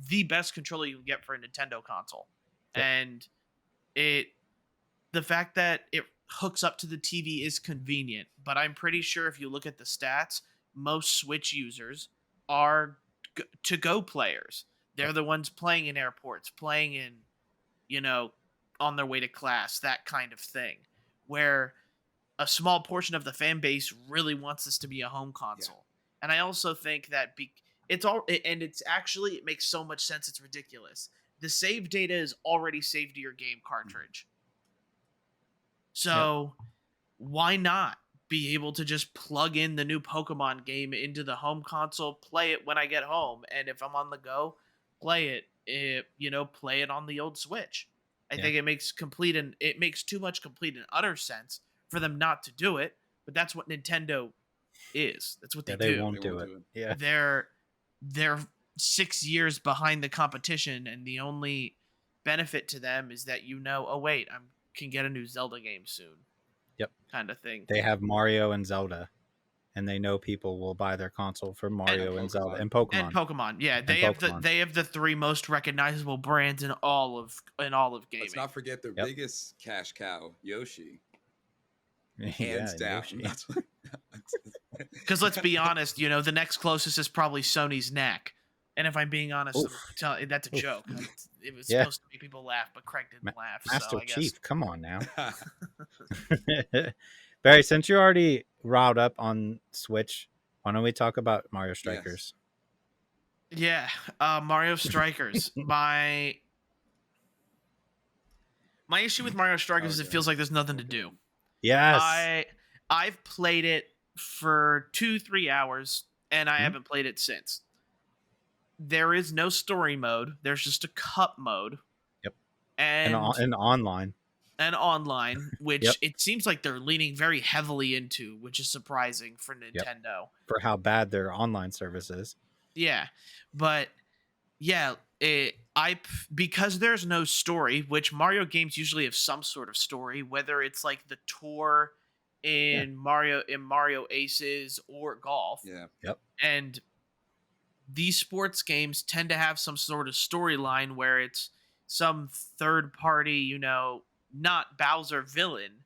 The best controller you can get for a Nintendo console. Yep. And the fact that it hooks up to the TV is convenient, but I'm pretty sure if you look at the stats, most Switch users are to-go players. They're the ones playing in airports, playing in, on their way to class, that kind of thing, where a small portion of the fan base really wants this to be a home console. And I also think that it makes so much sense, it's ridiculous. The save data is already saved to your game cartridge. So why not be able to just plug in the new Pokemon game into the home console, play it when I get home, and if I'm on the go, play it on the old Switch. I think it makes too much complete and utter sense for them not to do it, but that's what Nintendo is. That's what they do. They won't do it. Yeah. They're 6 years behind the competition, and the only benefit to them is that oh wait, I can get a new Zelda game soon. Yep. Kind of thing. They have Mario and Zelda, and they know people will buy their console for Mario and Zelda and Pokemon. And Pokemon, yeah, they have the three most recognizable brands in all of gaming. Let's not forget their biggest cash cow, Yoshi. Hands Yeah, down. Yoshi. Because let's be honest, the next closest is probably Sony's neck. And if I'm being honest, that's a joke. It was supposed to make people laugh, but Craig didn't laugh. Master So I guess. Chief, come on now. Barry, since you're already riled up on Switch, why don't we talk about Mario Strikers? Yeah, Mario Strikers. My issue with Mario Strikers is it feels like there's nothing to do. Yes. I've played it for 2-3 hours, and I haven't played it since. There is no story mode. There's just a cup mode. Yep. And online. And online, which it seems like they're leaning very heavily into, which is surprising for Nintendo. For how bad their online service is. Yeah. But because there's no story, which Mario games usually have some sort of story, whether it's like the tour in Mario Aces or golf. Yeah. Yep. And these sports games tend to have some sort of storyline where it's some third party, not Bowser villain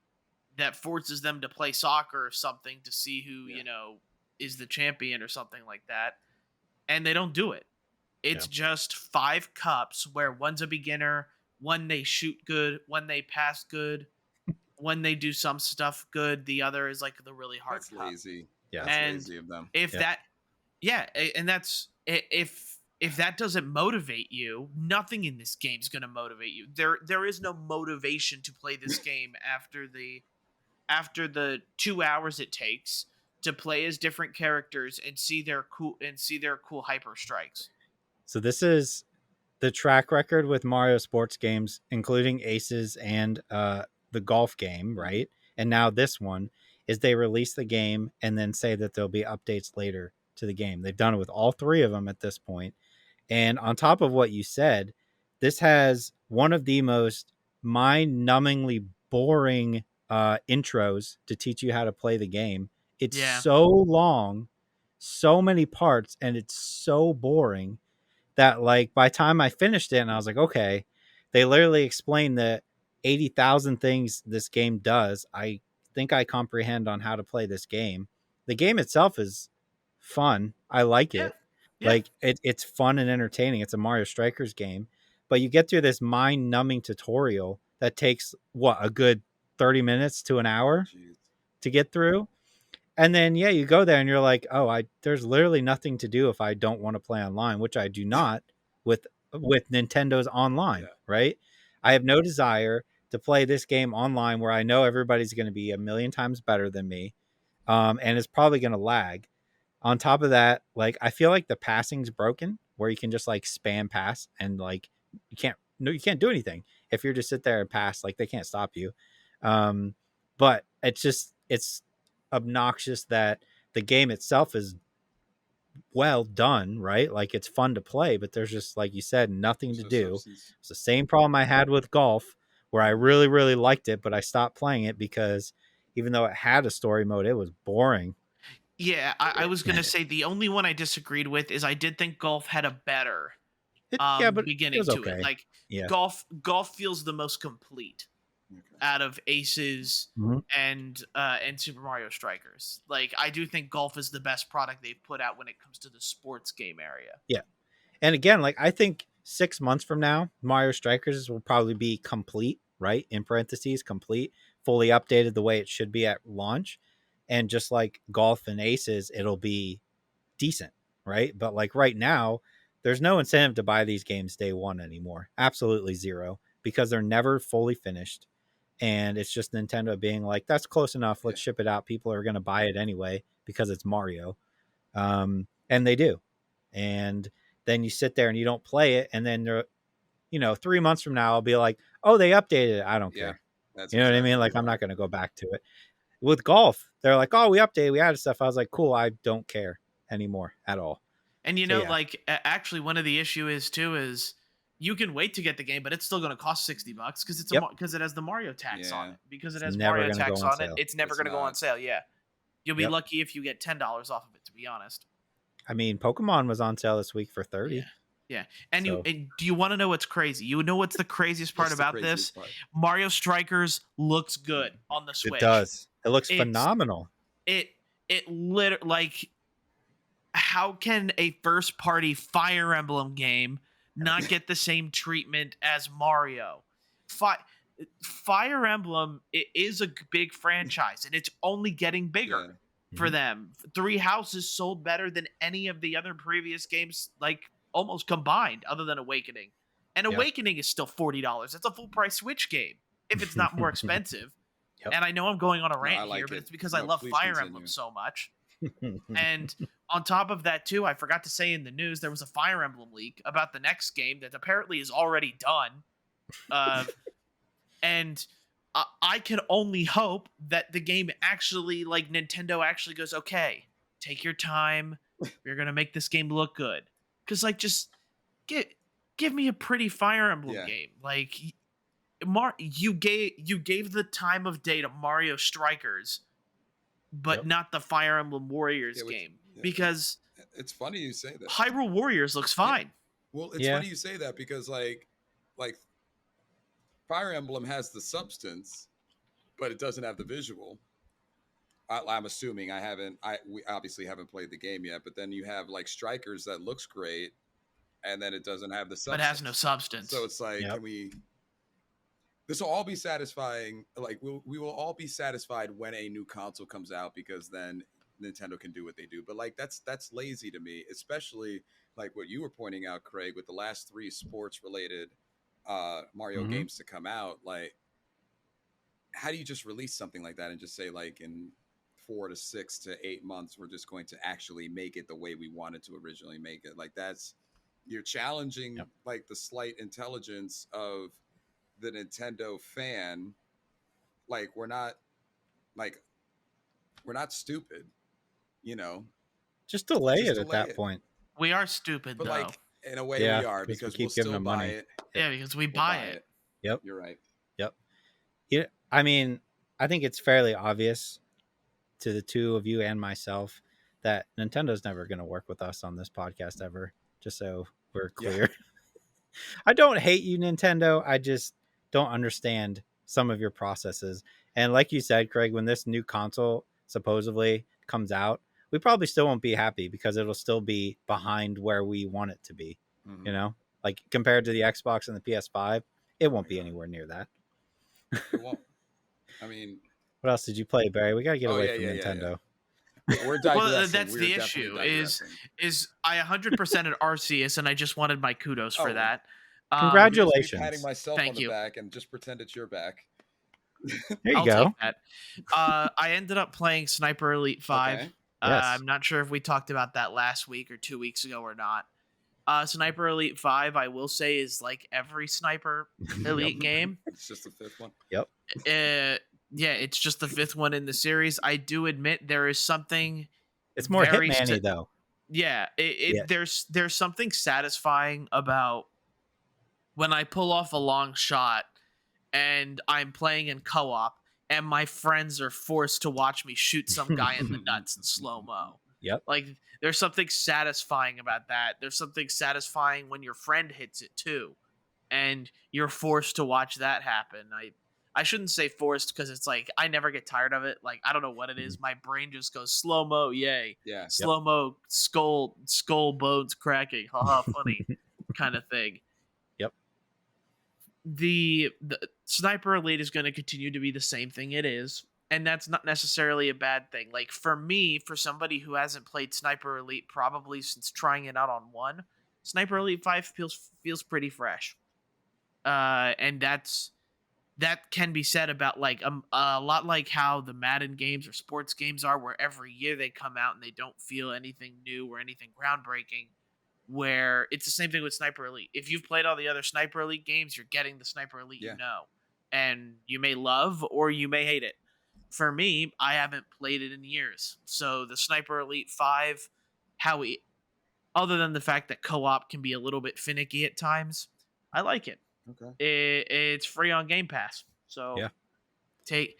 that forces them to play soccer or something to see who, Yeah. is the champion or something like that. And they don't do it. It's Yeah. just 5 cups where one's a beginner, one they shoot good, one they pass good, one they do some stuff good, the other is like the really hard That's cup. lazy. Yeah. That's And lazy of them. if Yeah. that and that's if that doesn't motivate you, nothing in this game's going to motivate you. There is no motivation to play this game after the 2 hours it takes to play as different characters and see their cool hyper strikes. So this is the track record with Mario sports games, including Aces and the golf game, right? And now this one is they release the game and then say that there'll be updates later to the game. They've done it with all 3 of them at this point. And on top of what you said, this has one of the most mind-numbingly boring intros to teach you how to play the game. It's so long, so many parts, and it's so boring that like by the time I finished it and I was like, okay, they literally explained the 80,000 things this game does. I think I comprehend on how to play this game. The game itself is fun. I like Yeah. it. Yeah. Like it's fun and entertaining. It's a Mario Strikers game, but you get through this mind-numbing tutorial that takes a good 30 minutes to an hour Jeez. to get through. And then you go there and you're like, oh, there's literally nothing to do if I don't want to play online, which I do not with Nintendo's online, right? I have no desire to play this game online where I know everybody's going to be a million times better than me, and it's probably going to lag. On top of that, like I feel like the passing's broken, where you can just like spam pass and like you can't do anything if you're just sit there and pass. Like they can't stop you. But it's obnoxious that the game itself is well done, right? Like it's fun to play, but there's just, like you said, nothing to do. Substance. It's the same problem I had with golf, where I really, really liked it, but I stopped playing it because even though it had a story mode, it was boring. Yeah, I was gonna say the only one I disagreed with is I did think golf had a better But it beginning was to okay. it. Like Yeah. golf feels the most complete Okay. out of Aces Mhm. and Super Mario Strikers. Like I do think golf is the best product they've put out when it comes to the sports game area. Yeah. And again, like I think 6 months from now, Mario Strikers will probably be complete, right? In parentheses, complete, fully updated the way it should be at launch. And just like golf and Aces, it'll be decent, right? But like right now, there's no incentive to buy these games day one anymore. Absolutely zero, because they're never fully finished. And it's just Nintendo being like, that's close enough. Let's ship it out. People are going to buy it anyway because it's Mario. And they do. And then you sit there and you don't play it. And then, 3 months from now, I'll be like, oh, they updated it. I don't care. That's You know what I mean? Like, I'm not going to go back to it. With golf, they're like, oh, we updated, we added stuff. I was like, cool, I don't care anymore at all. And actually one of the issue is you can wait to get the game, but it's still going to cost $60 because because it has the Mario tax on it. Because it has Mario tax on it, it's never going to go on sale. Yeah, you'll be lucky if you get $10 off of it. To be honest, I mean, Pokemon was on sale this week for $30. Yeah. And do you want to know what's crazy? You know what's the craziest part about this? Mario Strikers looks good on the Switch. It does. It looks phenomenal. It literally, like, how can a first party Fire Emblem game not get the same treatment as Mario? Fire Emblem is a big franchise, and it's only getting bigger for them. 3 Houses sold better than any of the other previous games, like almost combined, other than Awakening. And Awakening is still $40. It's a full price Switch game if it's not more expensive. And I know I'm going on a rant here, but it's because I love Fire Emblem so much. And on top of that, too, I forgot to say in the news, there was a Fire Emblem leak about the next game that apparently is already done. And I can only hope that the game actually, like, Nintendo actually goes, okay, take your time. We're going to make this game look good. Because, like, just give me a pretty Fire Emblem game. Like, you gave the time of day to Mario Strikers, but not the Fire Emblem Warriors game. Because it's funny you say that. Hyrule Warriors looks fine. Well, it's funny you say that because like Fire Emblem has the substance, but it doesn't have the visual. I'm assuming we obviously haven't played the game yet, but then you have like Strikers that looks great, and then it doesn't have the but substance. has no substance. So it's like, Yep. can we? This will all be satisfying. Like we will all be satisfied when a new console comes out, because then Nintendo can do what they do. But like that's lazy to me, especially like what you were pointing out, Craig, with the last 3 sports related Mario Mhm. games to come out. Like, how do you just release something like that and just say, like, in 4 to 6 to 8 months we're just going to actually make it the way we wanted to originally make it? Like, you're challenging Yep. like the slight intelligence of the Nintendo fan. Like, we're not stupid, you know. Just delay Just it at delay that it. point. We are stupid But though. like, in a way Yeah, we are, because we because keep we'll giving still them buy money. it. Yeah, because we We'll buy it. Yep. You're right. Yep. Yeah, I mean, I think it's fairly obvious to the two of you and myself that Nintendo's never going to work with us on this podcast ever. Just so we're Yeah. clear. I don't hate you, Nintendo. I just don't understand some of your processes. And like you said, Craig, when this new console supposedly comes out, we probably still won't be happy because it'll still be behind where we want it to be. Mhm. You know, like compared to the Xbox and the PS5, it won't my be God. anywhere near that. It won't. I mean, What else did you play, Barry? We got to get Oh, away yeah, from yeah, yeah, Nintendo. we're digressing. Well, that's We're the definitely issue. digressing. Is I 100% at Arceus, and I just wanted my kudos for Oh, that. Congratulations. Me patting myself Thank on the you. back and just pretend it's your back. There you I'll go. take that. I ended up playing Sniper Elite 5. Okay. Yes. I'm not sure if we talked about that last week or 2 weeks ago or not. Sniper Elite 5, I will say, is like every Sniper Elite game. It's just the 5th one. Yep. Yeah, it's just the 5th one in the series. I do admit there is something. It's more very Hitman-y, though. Yeah, Yeah. there's something satisfying about when I pull off a long shot and I'm playing in co-op and my friends are forced to watch me shoot some guy in the nuts in slow-mo. Yep. Like, there's something satisfying about that. There's something satisfying when your friend hits it too, and you're forced to watch that happen. I shouldn't say forced, because it's like I never get tired of it. Like, I don't know what it is. My brain just goes slow-mo, yay. Yeah. Slow-mo, skull bones cracking, haha, funny kind of thing. Yep. The Sniper Elite is going to continue to be the same thing it is, and that's not necessarily a bad thing. Like, for me, for somebody who hasn't played Sniper Elite probably since trying it out on 1, Sniper Elite 5 feels pretty fresh. And that can be said about like a lot like how the Madden games or sports games are, where every year they come out and they don't feel anything new or anything groundbreaking. Where it's the same thing with Sniper Elite. If you've played all the other Sniper Elite games, you're getting the Sniper Elite Yeah. you know, and you may love or you may hate it. For me, I haven't played it in years, so the Sniper Elite 5, other than the fact that co-op can be a little bit finicky at times, I like it. Okay. It's free on Game Pass, so Yeah. take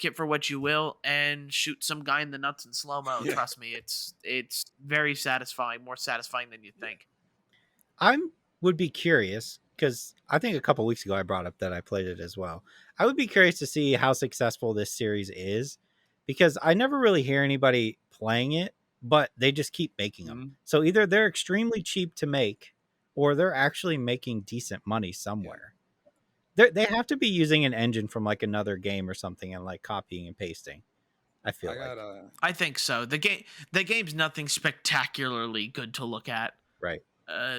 it for what you will, and shoot some guy in the nuts in slow mo. Yeah. Trust me, it's very satisfying, more satisfying than you think. I would be curious because I think a couple weeks ago I brought up that I played it as well. I would be curious to see how successful this series is, because I never really hear anybody playing it, but they just keep making them. Mhm. So either they're extremely cheap to make, or they're actually making decent money somewhere. They have to be using an engine from like another game or something and like copying and pasting. I feel I got like I think so. The game's nothing spectacularly good to look at. right.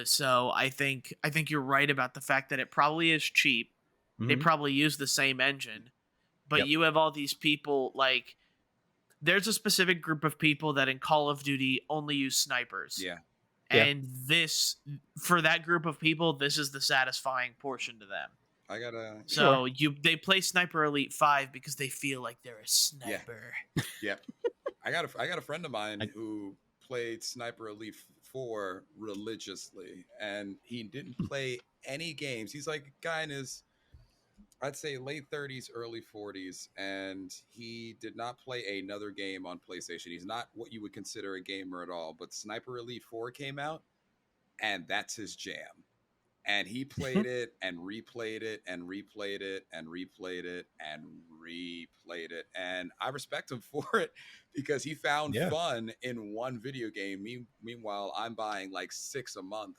So I think you're right about the fact that it probably is cheap. They Mhm. probably use the same engine, but Yep. you have all these people, like, there's a specific group of people that in Call of Duty only use snipers. Yeah. Yeah. And for that group of people, this is the satisfying portion to them. I gotta. So they play Sniper Elite 5 because they feel like they're a sniper. Yeah. I got a friend of mine I- who played Sniper Elite 4 religiously, and he didn't play any games. He's like a guy in his, I'd say, late 30s, early 40s, and he did not play another game on PlayStation. He's not what you would consider a gamer at all, but Sniper Elite 4 came out, and that's his jam. And he played it and replayed it and replayed it and replayed it and replayed it. And I respect him for it because he found Yeah. fun in one video game. Meanwhile, I'm buying like 6 a month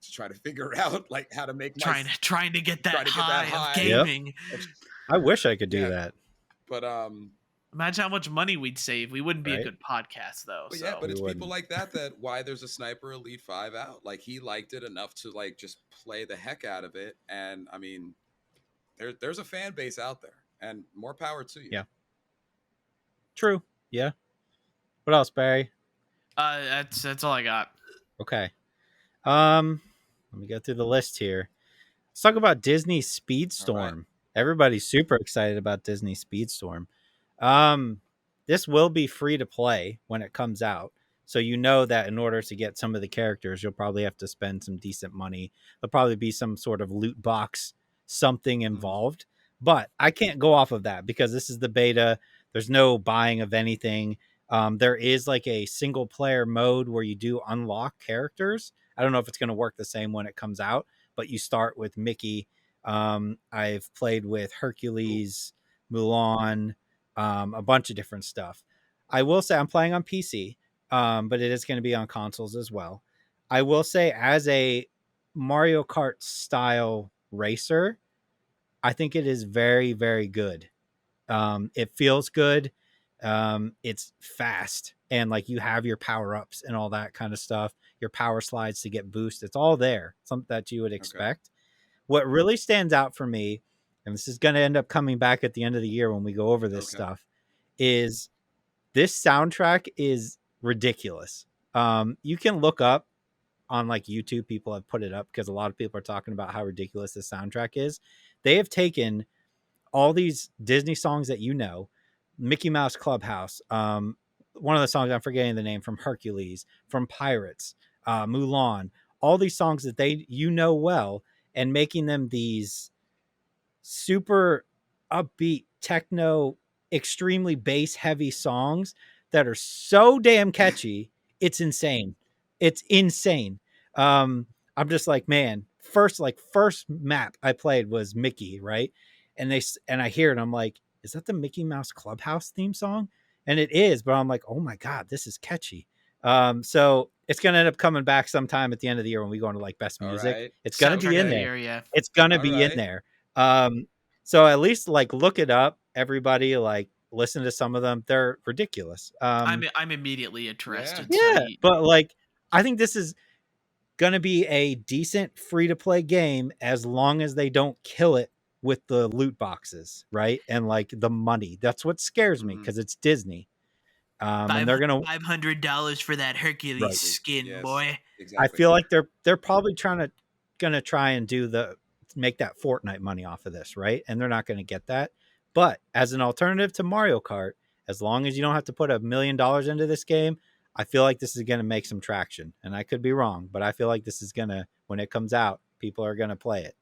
to try to figure out like how to make my trying to get that try to get that high of high. Yep. gaming. I wish I could do Yeah. that. But Imagine how much money we'd save. We wouldn't be a Right? good podcast though. But So yeah, but We it's people wouldn't. like that why there's a Sniper Elite 5 out. Like he liked it enough to like just play the heck out of it. And I mean, there's a fan base out there, and more power to you. Yeah. True. Yeah. What else, Barry? that's all I got. Okay. Let me go through the list here. Let's talk about Disney Speedstorm. All right. Everybody's super excited about Disney Speedstorm. This will be free to play when it comes out. So you know that in order to get some of the characters, you'll probably have to spend some decent money. There'll probably be some sort of loot box, something involved. But I can't go off of that because this is the beta. There's no buying of anything. There is like a single player mode where you do unlock characters. I don't know if it's going to work the same when it comes out, but you start with Mickey. I've played with Hercules, Mulan, a bunch of different stuff. I will say I'm playing on PC, but it is going to be on consoles as well. I will say, as a Mario Kart style racer, I think it is very, very good. It feels good. It's fast, and like you have your power ups and all that kind of stuff, your power slides to get boost. It's all there, something that you would expect. What really stands out for me, and this is going to end up coming back at the end of the year when we go over this stuff, is this soundtrack is ridiculous. You can look up on like YouTube, people have put it up because a lot of people are talking about how ridiculous this soundtrack is. They have taken all these Disney songs that you know, Mickey Mouse Clubhouse, one of the songs I'm forgetting the name, from Hercules, from Pirates, Mulan, all these songs that well, and making them these super upbeat techno, extremely bass heavy songs that are so damn catchy. It's insane. It's insane. I'm just like, man, first map I played was Mickey, right? And I hear it, I'm like, is that the Mickey Mouse Clubhouse theme song? And it is, but I'm like, oh my God, this is catchy. So it's gonna end up coming back sometime at the end of the year when we go into like best music. Right. It's gonna be in there. Year, yeah. It's gonna All be right. in there. So at least like look it up, everybody. Like listen to some of them; they're ridiculous. I'm immediately interested. Yeah, So but like I think this is gonna be a decent free to play game as long as they don't kill it with the loot boxes, right? And like the money. That's what scares me because it's Disney. And they're gonna $500 for that Hercules skin, boy. Exactly. I feel like they're probably gonna try and make that Fortnite money off of this, right? And they're not gonna get that. But as an alternative to Mario Kart, as long as you don't have to put $1 million into this game, I feel like this is gonna make some traction. And I could be wrong, but I feel like this is gonna, when it comes out, people are gonna play it.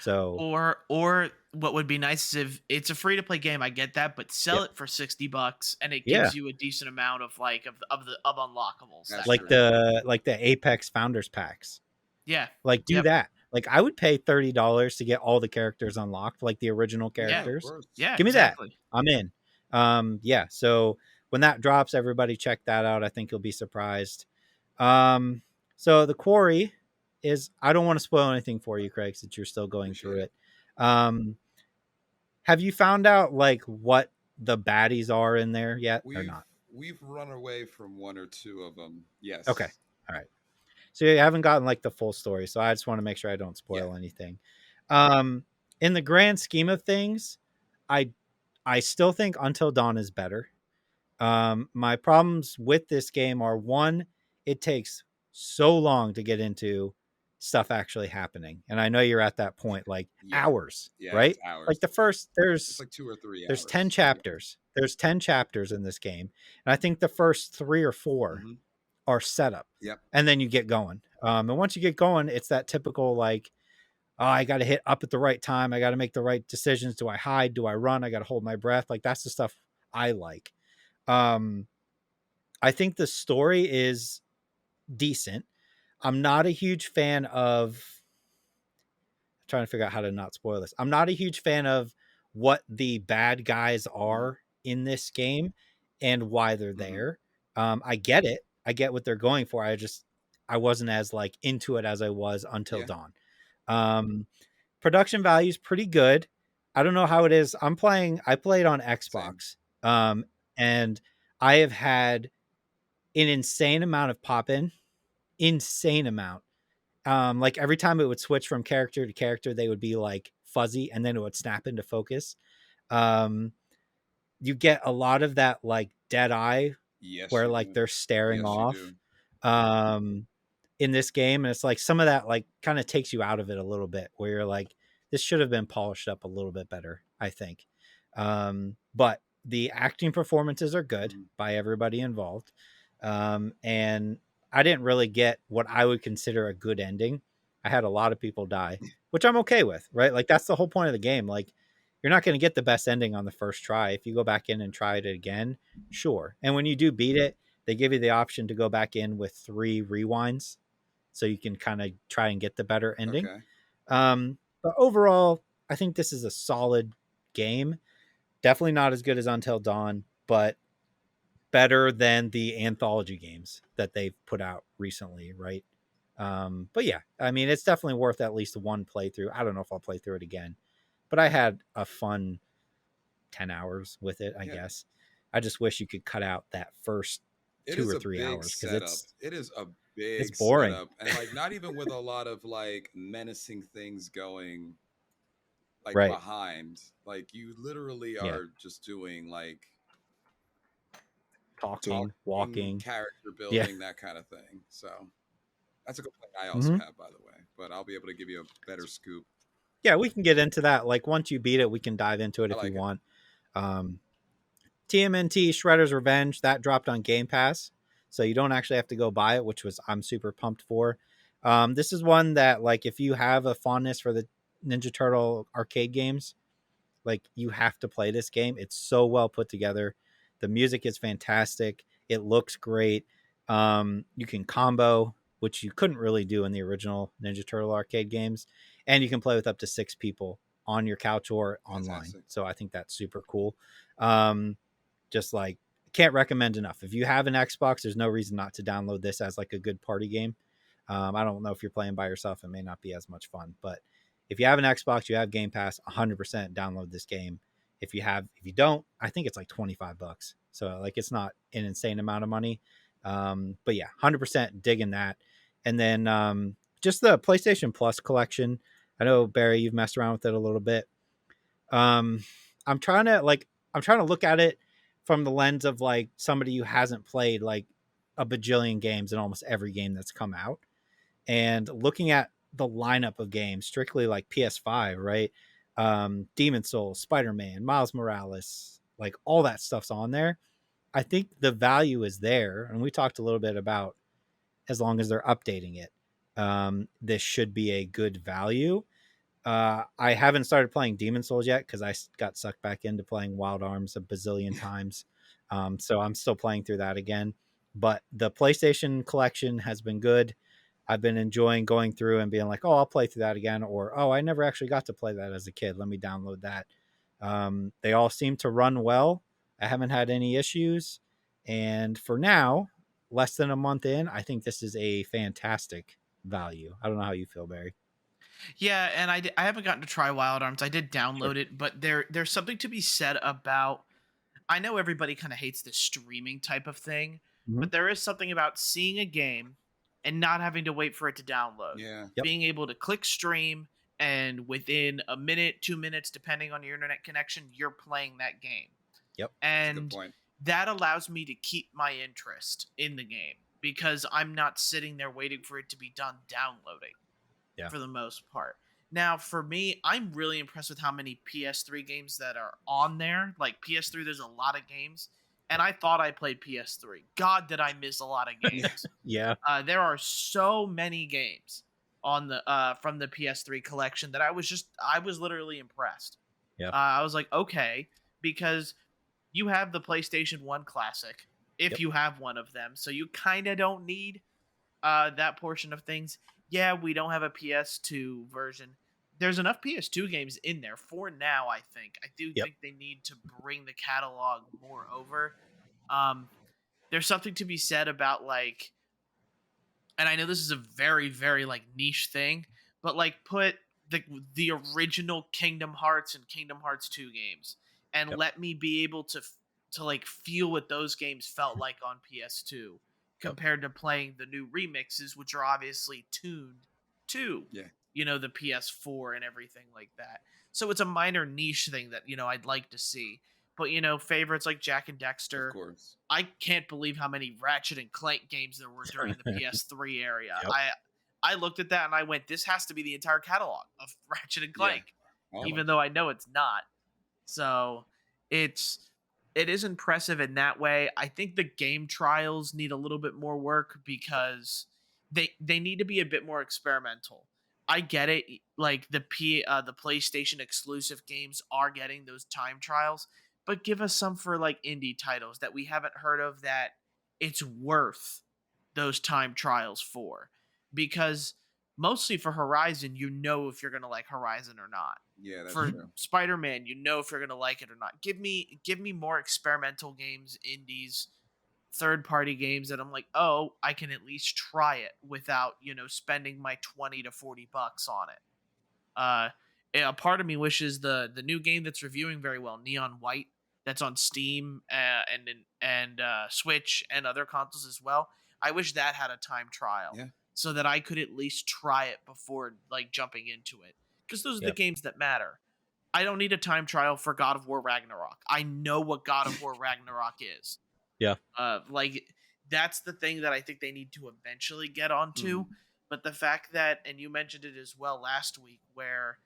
So or what would be nice is if it's a free to play game, I get that, but sell it for $60 and it gives you a decent amount of like of unlockables. Like the Apex Founders Packs. Yeah. Like do that. Like I would pay $30 to get all the characters unlocked, like the original characters. Yeah. Give me that. I'm in. Yeah. So when that drops, everybody check that out. I think you'll be surprised. So the Quarry is, I don't want to spoil anything for you, Craig, since you're still going through it. Have you found out like what the baddies are in there yet or not? We've run away from one or two of them. Yes. Okay. All right. So you haven't gotten like the full story. So I just want to make sure I don't spoil anything. In the grand scheme of things, I still think Until Dawn is better. My problems with this game are, one, it takes so long to get into stuff actually happening. And I know you're at that point, like hours, right? Hours. Like the first, there's like 2 or 3 hours. There's 10 chapters. There's 10 chapters in this game. And I think the first 3 or 4 are setup. Yep. And then you get going. And once you get going, it's that typical like, oh, I got to hit up at the right time. I got to make the right decisions. Do I hide? Do I run? I got to hold my breath. Like that's the stuff I like. I think the story is decent. I'm not a huge fan of trying to figure out how to not spoil this. I'm not a huge fan of what the bad guys are in this game and why they're there. I get it. I get what they're going for. I wasn't as like into it as I was Until Dawn. Production value is pretty good. I don't know how it is. I played on Xbox. And I have had an insane amount of pop-in. Insane amount. Like every time it would switch from character to character, they would be like fuzzy and then it would snap into focus. You get a lot of that like dead eye where like they're staring off in this game, and it's like some of that like kind of takes you out of it a little bit where you're like, this should have been polished up a little bit better, I think. But the acting performances are good by everybody involved. And I didn't really get what I would consider a good ending. I had a lot of people die, which I'm okay with, right? Like that's the whole point of the game. Like you're not going to get the best ending on the first try. If you go back in and try it again, sure. And when you do beat it, they give you the option to go back in with 3 rewinds so you can kind of try and get the better ending. But overall, I think this is a solid game. Definitely not as good as Until Dawn, but better than the anthology games that they've put out recently, right? But yeah, I mean, it's definitely worth at least one playthrough. I don't know if I'll play through it again, but I had a fun 10 hours with it, I guess. I just wish you could cut out that first 2 or 3 hours because it is a big it's boring setup. And like not even with a lot of like menacing things going like behind. Like you literally are just doing like talking, walking, character building, that kind of thing. So that's a complaint I also have, by the way, but I'll be able to give you a better scoop. Yeah, we can get into that. Like once you beat it, we can dive into it if you want. TMNT Shredder's Revenge, that dropped on Game Pass, so you don't actually have to go buy it, which I'm super pumped for. This is one that like if you have a fondness for the Ninja Turtle arcade games, like you have to play this game. It's so well put together. The music is fantastic. It looks great. You can combo, which you couldn't really do in the original Ninja Turtle arcade games, and you can play with up to 6 people on your couch or online. So I think that's super cool. Just like can't recommend enough. If you have an Xbox, there's no reason not to download this as like a good party game. I don't know if you're playing by yourself, it may not be as much fun, but if you have an Xbox, you have Game Pass, 100% download this game. If you don't, I think it's like $25. So like, it's not an insane amount of money. But yeah, 100% digging that. And then, just the PlayStation Plus collection. I know Barry, you've messed around with it a little bit. I'm trying to look at it from the lens of like somebody who hasn't played like a bajillion games in almost every game that's come out, and looking at the lineup of games strictly like PS5, right? Demon Souls, Spider-Man, Miles Morales, like all that stuff's on there. I think the value is there, and we talked a little bit about as long as they're updating it, this should be a good value. I haven't started playing Demon Souls yet because I got sucked back into playing Wild Arms a bazillion times. So I'm still playing through that again. But the PlayStation collection has been good. I've been enjoying going through and being like, oh, I'll play through that again. Or, oh, I never actually got to play that as a kid. Let me download that. They all seem to run well. I haven't had any issues. And for now, less than a month in, I think this is a fantastic value. I don't know how you feel, Barry. Yeah, and I haven't gotten to try Wild Arms. I did download it, but there's something to be said about. I know everybody kind of hates this streaming type of thing, but there is something about seeing a game and not having to wait for it to download. Yeah. Being able to click stream, and within a minute, 2 minutes, depending on your internet connection, you're playing that game. Yep. And that allows me to keep my interest in the game because I'm not sitting there waiting for it to be done downloading. For the most part. Now, for me, I'm really impressed with how many PS3 games that are on there. Like PS3, there's a lot of games, and I thought I played PS3. God, did I miss a lot of games? Yeah. There are so many games on the from the PS3 collection that I was literally impressed. Yeah. I was like, okay, because you have the PlayStation 1 Classic, if you have one of them, so you kind of don't need that portion of things. Yeah, we don't have a PS2 version, there's enough PS2 games in there for now. I think I do Yep. think they need to bring the catalog more over. Um, there's something to be said about like, and I know this is a very very like niche thing, but like put the the original Kingdom Hearts and Kingdom Hearts 2 games and Yep. let me be able to like feel what those games felt like on PS2 Yep. compared to playing the new remixes, which are obviously tuned to Yeah. the PS4 and everything like that. So it's a minor niche thing that I'd like to see. But favorites like Jack and Of Dexter, course. I can't believe how many Ratchet and Clank games there were during the PS3 area. Yep. I looked at that and I went, this has to be the entire catalog of Ratchet and Yeah. Clank, even Almost. though I know it's not. So it is impressive in that way. I think the game trials need a little bit more work because they need to be a bit more experimental. I get it, like the PlayStation exclusive games are getting those time trials, but give us some for like indie titles that we haven't heard of that it's worth those time trials for. Because mostly for Horizon, if you're going to like Horizon or not. Yeah, that's For true. Spider-Man, if you're going to like it or not. Give me more experimental games, indies, third-party games that I'm like, "Oh, I can at least try it without, spending my 20 to 40 bucks on it." A part of me wishes the new game that's reviewing very well, Neon White, that's on Steam and Switch and other consoles as well. I wish that had a time trial Yeah. so that I could at least try it before like jumping into it, because those are the Yep. games that matter. I don't need a time trial for God of War Ragnarok. I know what God of War Ragnarok is. Yeah. Like that's the thing that I think they need to eventually get onto. But the fact that, and you mentioned it as well last week, where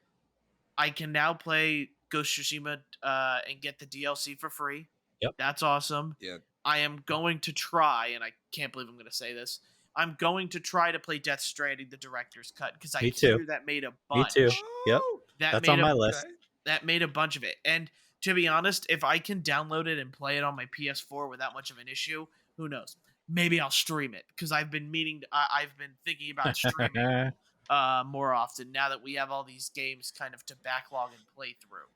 I can now play Ghost of Tsushima and get the DLC for free. Yep. That's awesome. Yeah. I am going to try, and I can't believe I'm going to say this. I'm going to try to play Death Stranding, the director's cut, because I Me too. hear that made a Me bunch. too. Yep. That That's made on a my list. Okay. that made a bunch of it. And to be honest, if I can download it and play it on my PS4 without much of an issue, who knows? Maybe I'll stream it because I've been I've been thinking about streaming more often now that we have all these games kind of to backlog and play through.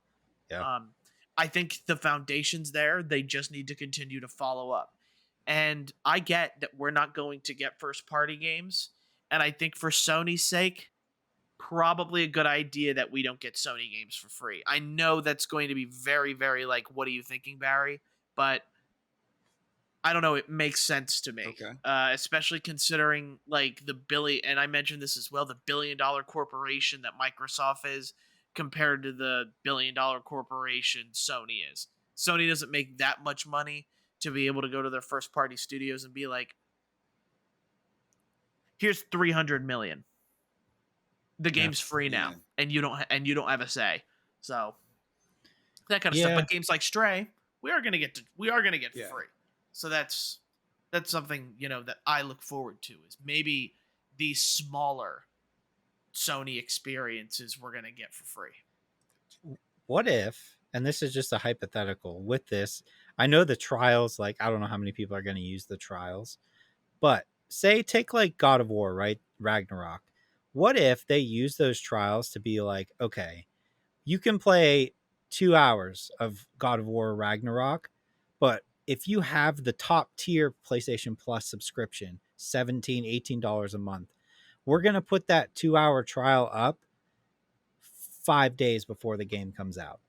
Yeah. I think the foundation's there. They just need to continue to follow up. And I get that we're not going to get first party games. And I think for Sony's sake, probably a good idea that we don't get Sony games for free. I know that's going to be very, very like, what are you thinking, Barry? But I don't know. It makes sense to me, Okay. especially considering like and I mentioned this as well, the $1 billion corporation that Microsoft is compared to the $1 billion corporation Sony is. Sony doesn't make that much money to be able to go to their first party studios and be like, here's 300 million. The game's free now, and you don't have a say. So that kind of stuff. But games like Stray, we are gonna get for free. So that's something that I look forward to, is maybe these smaller Sony experiences we're gonna get for free. What if, and this is just a hypothetical with this, I know the trials, like I don't know how many people are going to use the trials, but say take like God of War, right? Ragnarok. What if they use those trials to be like, okay, you can play 2 hours of God of War Ragnarok, but if you have the top tier PlayStation Plus subscription, $17, $18 a month, we're going to put that 2 hour trial up 5 days before the game comes out.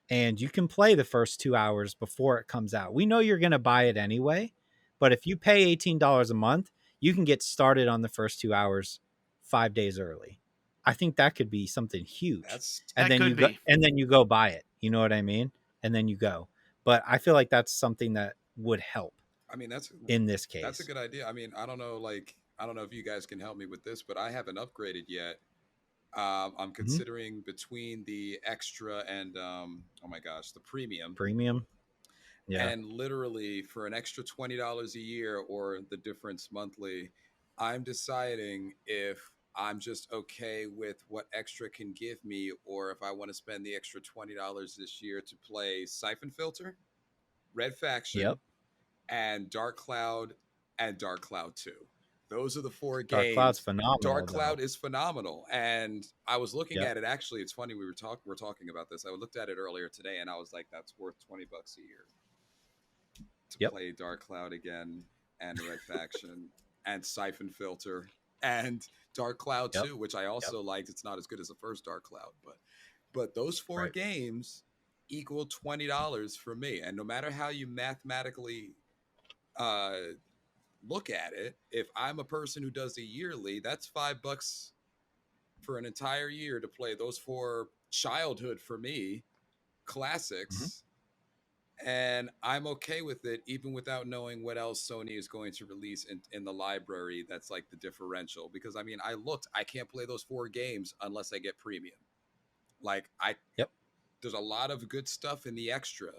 And you can play the first 2 hours before it comes out. We know you're going to buy it anyway, but if you pay $18 a month, you can get started on the first 2 hours 5 days early. I think that could be something huge. And then you go buy it. You know what I mean? And then you go. But I feel like that's something that would help. I mean, that's in this case. That's a good idea. I mean, I don't know if you guys can help me with this, but I haven't upgraded yet. I'm considering between the extra and oh my gosh, the premium. Yeah. And literally for an extra $20 a year or the difference monthly, I'm deciding if I'm just okay with what extra can give me, or if I want to spend the extra $20 this year to play Siphon Filter, Red Faction, and Dark Cloud 2. Those are the 4 Dark Cloud's games. phenomenal. Dark though. Cloud is phenomenal, and I was looking Yep. at it. Actually, it's funny we're talking about this. I looked at it earlier today, and I was like, "That's worth $20 a year to Yep. play Dark Cloud again, and Red Faction, and Siphon Filter, and Dark Cloud Yep. 2, which I also liked. It's not as good as the first Dark Cloud, but those 4 Right. games equal $20 for me. And no matter how you mathematically look at it, if I'm a person who does a yearly, that's $5 for an entire year to play those 4 childhood for me classics. And I'm okay with it, even without knowing what else Sony is going to release in the library. That's like the differential, because I mean, I can't play those 4 games unless I get premium. Like Yep. There's a lot of good stuff in the extra,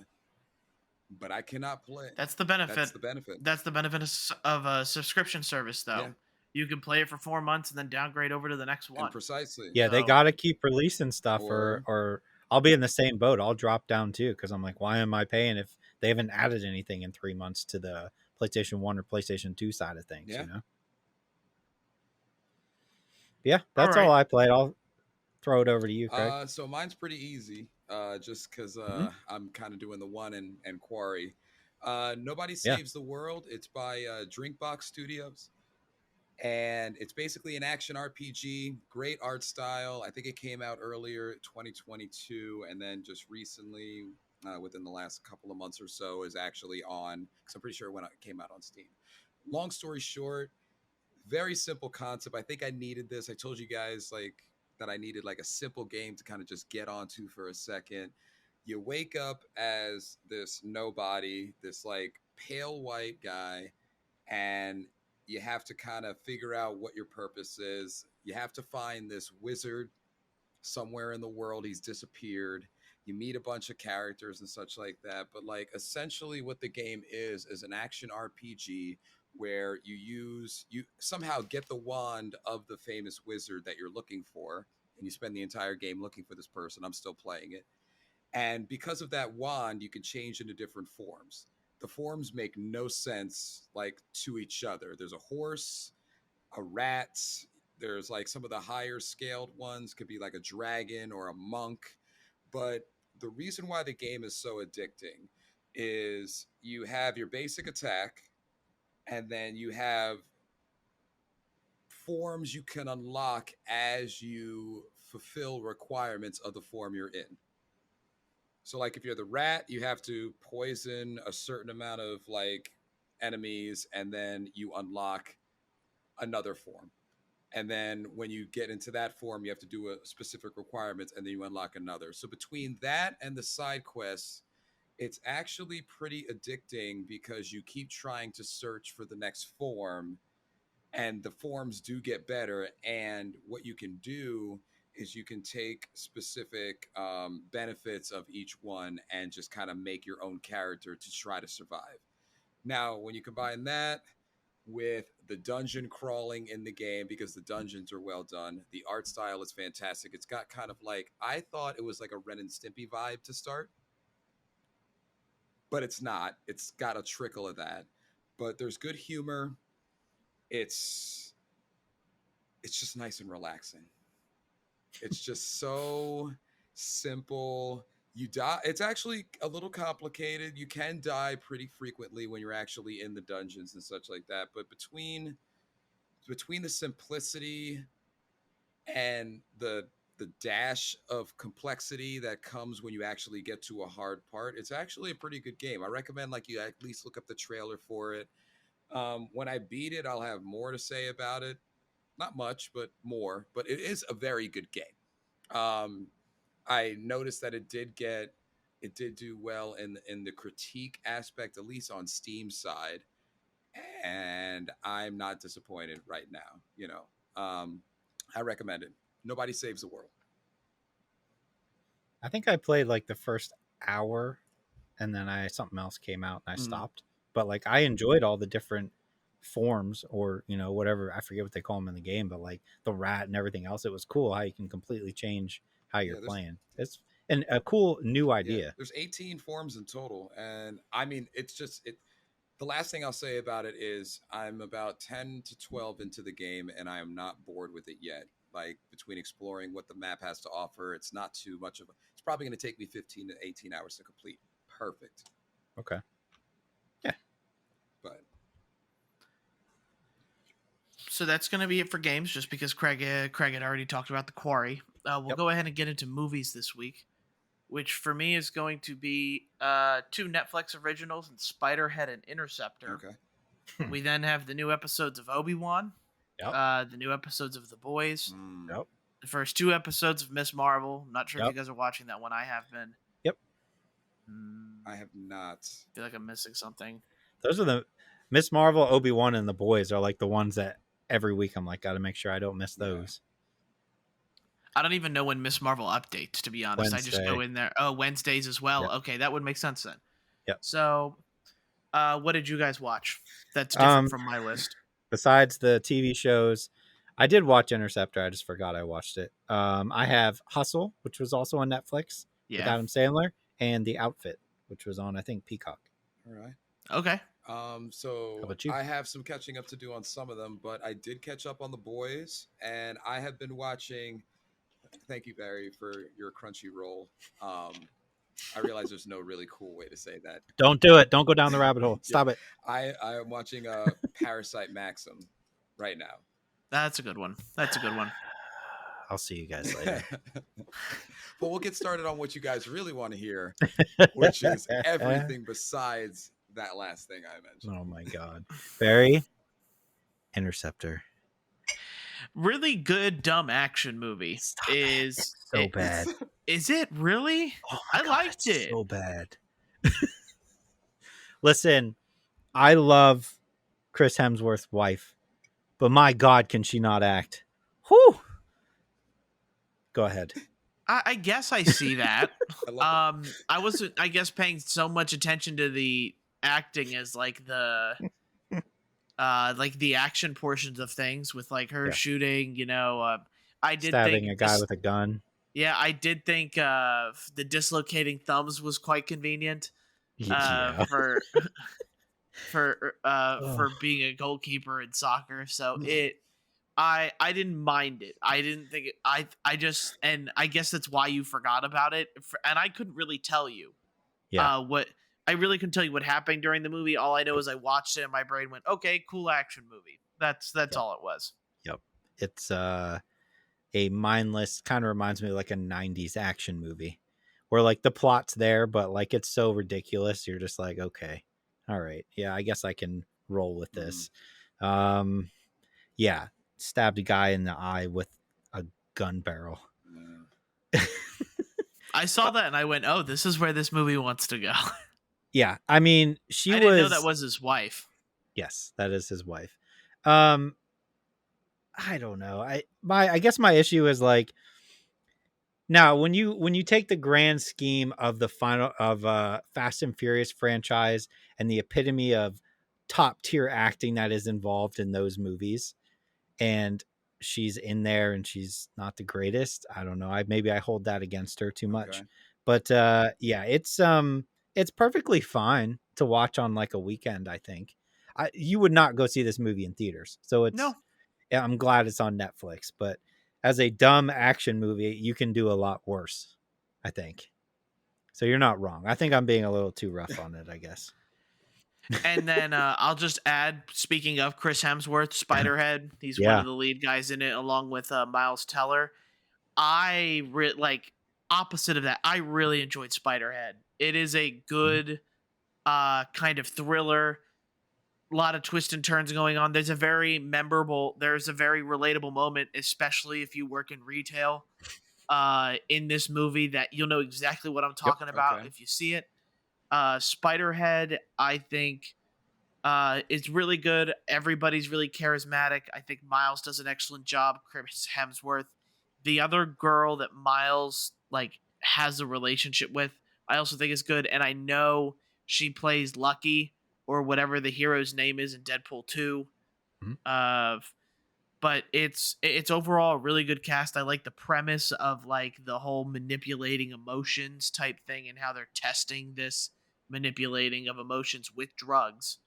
but I cannot play. That's the benefit. That's the benefit. That's the benefit of a subscription service, though. Yeah. You can play it for 4 months and then downgrade over to the next one. And precisely. Yeah, they So- got to keep releasing stuff, or I'll be in the same boat. I'll drop down too, because I'm like, why am I paying if they haven't added anything in 3 months to the PlayStation 1 or PlayStation 2 side of things? Yeah. You know. Yeah, that's all I played. I'll throw it over to you, Craig. So mine's pretty easy, just because I'm kind of doing the one and Quarry. Nobody Saves the World. It's by Drinkbox Studios, and it's basically an action RPG. Great art style. I think it came out earlier 2022, and then just recently, within the last couple of months or so, is actually on, because I'm pretty sure it came out on Steam. Long story short, very simple concept. I think I needed this. I told you guys that I needed like a simple game to kind of just get onto for a second. You wake up as this nobody, this like pale white guy, and you have to kind of figure out what your purpose is. You have to find this wizard somewhere in the world. He's disappeared. You meet a bunch of characters and such like that. But like essentially what the game is an action RPG where you somehow get the wand of the famous wizard that you're looking for, and you spend the entire game looking for this person. I'm still playing it. And because of that wand, you can change into different forms. The forms make no sense like to each other. There's a horse, a rat, there's like some of the higher scaled ones could be like a dragon or a monk. But the reason why the game is so addicting is you have your basic attack, and then you have forms you can unlock as you fulfill requirements of the form you're in. So like if you're the rat, you have to poison a certain amount of like enemies, and then you unlock another form. And then when you get into that form, you have to do a specific requirements, and then you unlock another. So between that and the side quests, it's actually pretty addicting, because you keep trying to search for the next form, and the forms do get better. And what you can do is you can take specific benefits of each one and just kind of make your own character to try to survive. Now, when you combine that with the dungeon crawling in the game, because the dungeons are well done, the art style is fantastic. It's got kind of like, I thought it was like a Ren and Stimpy vibe to start, but it's not. It's got a trickle of that, but there's good humor. It's just nice and relaxing. It's just so simple. You die. It's actually a little complicated. You can die pretty frequently when you're actually in the dungeons and such like that. But between the simplicity and the dash of complexity that comes when you actually get to a hard part, it's actually a pretty good game. I recommend like you at least look up the trailer for it. When I beat it, I'll have more to say about it. Not much, but more. But it is a very good game. I noticed that it did do well in the critique aspect, at least on Steam side, and I'm not disappointed right now. I recommend it. Nobody Saves the World. I think I played like the first hour, and then something else came out and I stopped. But like I enjoyed all the different forms, or whatever, I forget what they call them in the game, but like the rat and everything else. It was cool how you can completely change how you're playing. It's a cool new idea. There's 18 forms in total, and I mean it's just The last thing I'll say about it is I'm about 10 to 12 into the game and I am not bored with it yet. Like between exploring what the map has to offer, it's not too much of a, it's probably going to take me 15 to 18 hours to complete. Perfect. Okay. Yeah. But So that's going to be it for games, just because Craig had already talked about The Quarry. We'll Yep. go ahead and get into movies this week, which for me is going to be two Netflix originals, and Spiderhead and Interceptor. okay. We then have the new episodes of Obi-Wan, Yep. the new episodes of The Boys, Yep. the first two episodes of Miss Marvel. I'm not sure if Yep. you guys are watching that one. I have been. Yep. I have not. I feel like I'm missing something. Those are the Miss Marvel, Obi-Wan, and the boys are like the ones that every week I'm like, gotta make sure I don't miss those. I don't even know when Miss Marvel updates, to be honest. I just go Wednesday. in there. Oh, Wednesdays as well. Yep. Okay, that would make sense then. Yep. So, what did you guys watch that's different from my list? Besides the TV shows, I did watch Interceptor. I just forgot I watched it. I have Hustle, which was also on Netflix with Yeah. Adam Sandler, and The Outfit, which was on, I think, Peacock. All right. Okay. So about you? I have some catching up to do on some of them, but I did catch up on The Boys, and I have been watching. Thank you, Barry, for your Crunchyroll. I realize there's no really cool way to say that. Don't do it. Don't go down the rabbit hole. Stop it. I am watching Parasite Maxim right now. That's a good one. That's a good one. I'll see you guys later. But we'll get started on what you guys really want to hear, which is everything besides that last thing I mentioned. Oh my God. Barry, Interceptor. Really good dumb action movie. Stop it. It's so bad. Is it really? Oh my I God, liked it's it. so bad. Listen, I love Chris Hemsworth's wife, but my God, can she not act? Whew. Go ahead. I guess I see that. I love it. I wasn't, I guess, paying so much attention to the acting as like the action portions of things with like her shooting. You know, I did Stabbing think a guy with a gun. Yeah, I did think the dislocating thumbs was quite convenient. Yeah. For being a goalkeeper in soccer. So I didn't mind it. I didn't think it, I just, and I guess that's why you forgot about it. And I couldn't really tell you what I really couldn't tell you what happened during the movie. All I know is I watched it and my brain went, okay, cool action movie. That's all it was. Yep. It's a mindless, kind of reminds me of like a 90s action movie where like the plot's there, but like it's so ridiculous. You're just like, okay, all right. Yeah, I guess I can roll with this. Yeah. Stabbed a guy in the eye with a gun barrel. I saw that and I went, oh, this is where this movie wants to go. Yeah. I mean, I didn't know that was his wife. Yes, that is his wife. I don't know. I guess my issue is like, now when you take the grand scheme of the final of Fast and Furious franchise and the epitome of top tier acting that is involved in those movies, and she's in there and she's not the greatest, I don't know. Maybe I hold that against her too much. Okay. But yeah, it's perfectly fine to watch on like a weekend, I think. You would not go see this movie in theaters. So it's No. Yeah, I'm glad it's on Netflix, but as a dumb action movie, you can do a lot worse, I think. So you're not wrong. I think I'm being a little too rough on it, I guess. And then I'll just add, speaking of Chris Hemsworth, Spiderhead, he's one of the lead guys in it, along with Miles Teller. Opposite of that, I really enjoyed Spiderhead. It is a good kind of thriller. A lot of twists and turns going on. There's a very relatable moment, especially if you work in retail, in this movie, that you'll know exactly what I'm talking about if you see it. Spiderhead, I think, is really good. Everybody's really charismatic. I think Miles does an excellent job. Chris Hemsworth, the other girl that Miles like has a relationship with, I also think is good. And I know she plays Lucky, or whatever the hero's name is in Deadpool 2. But it's overall a really good cast. I like the premise of like the whole manipulating emotions type thing and how they're testing this manipulating of emotions with drugs.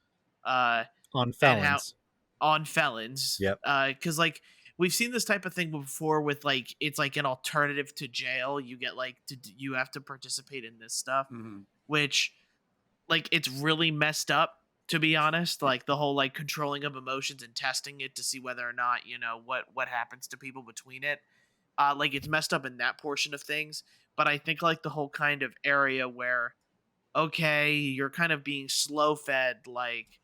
On and how felons. on felons. Yep. Because like we've seen this type of thing before with like it's like an alternative to jail. You get like you have to participate in this stuff, Mhm. which like it's really messed up, to be honest. Like the whole like controlling of emotions and testing it to see whether or not what happens to people between it. Like it's messed up in that portion of things. But I think like the whole kind of area where okay, you're kind of being slow fed, like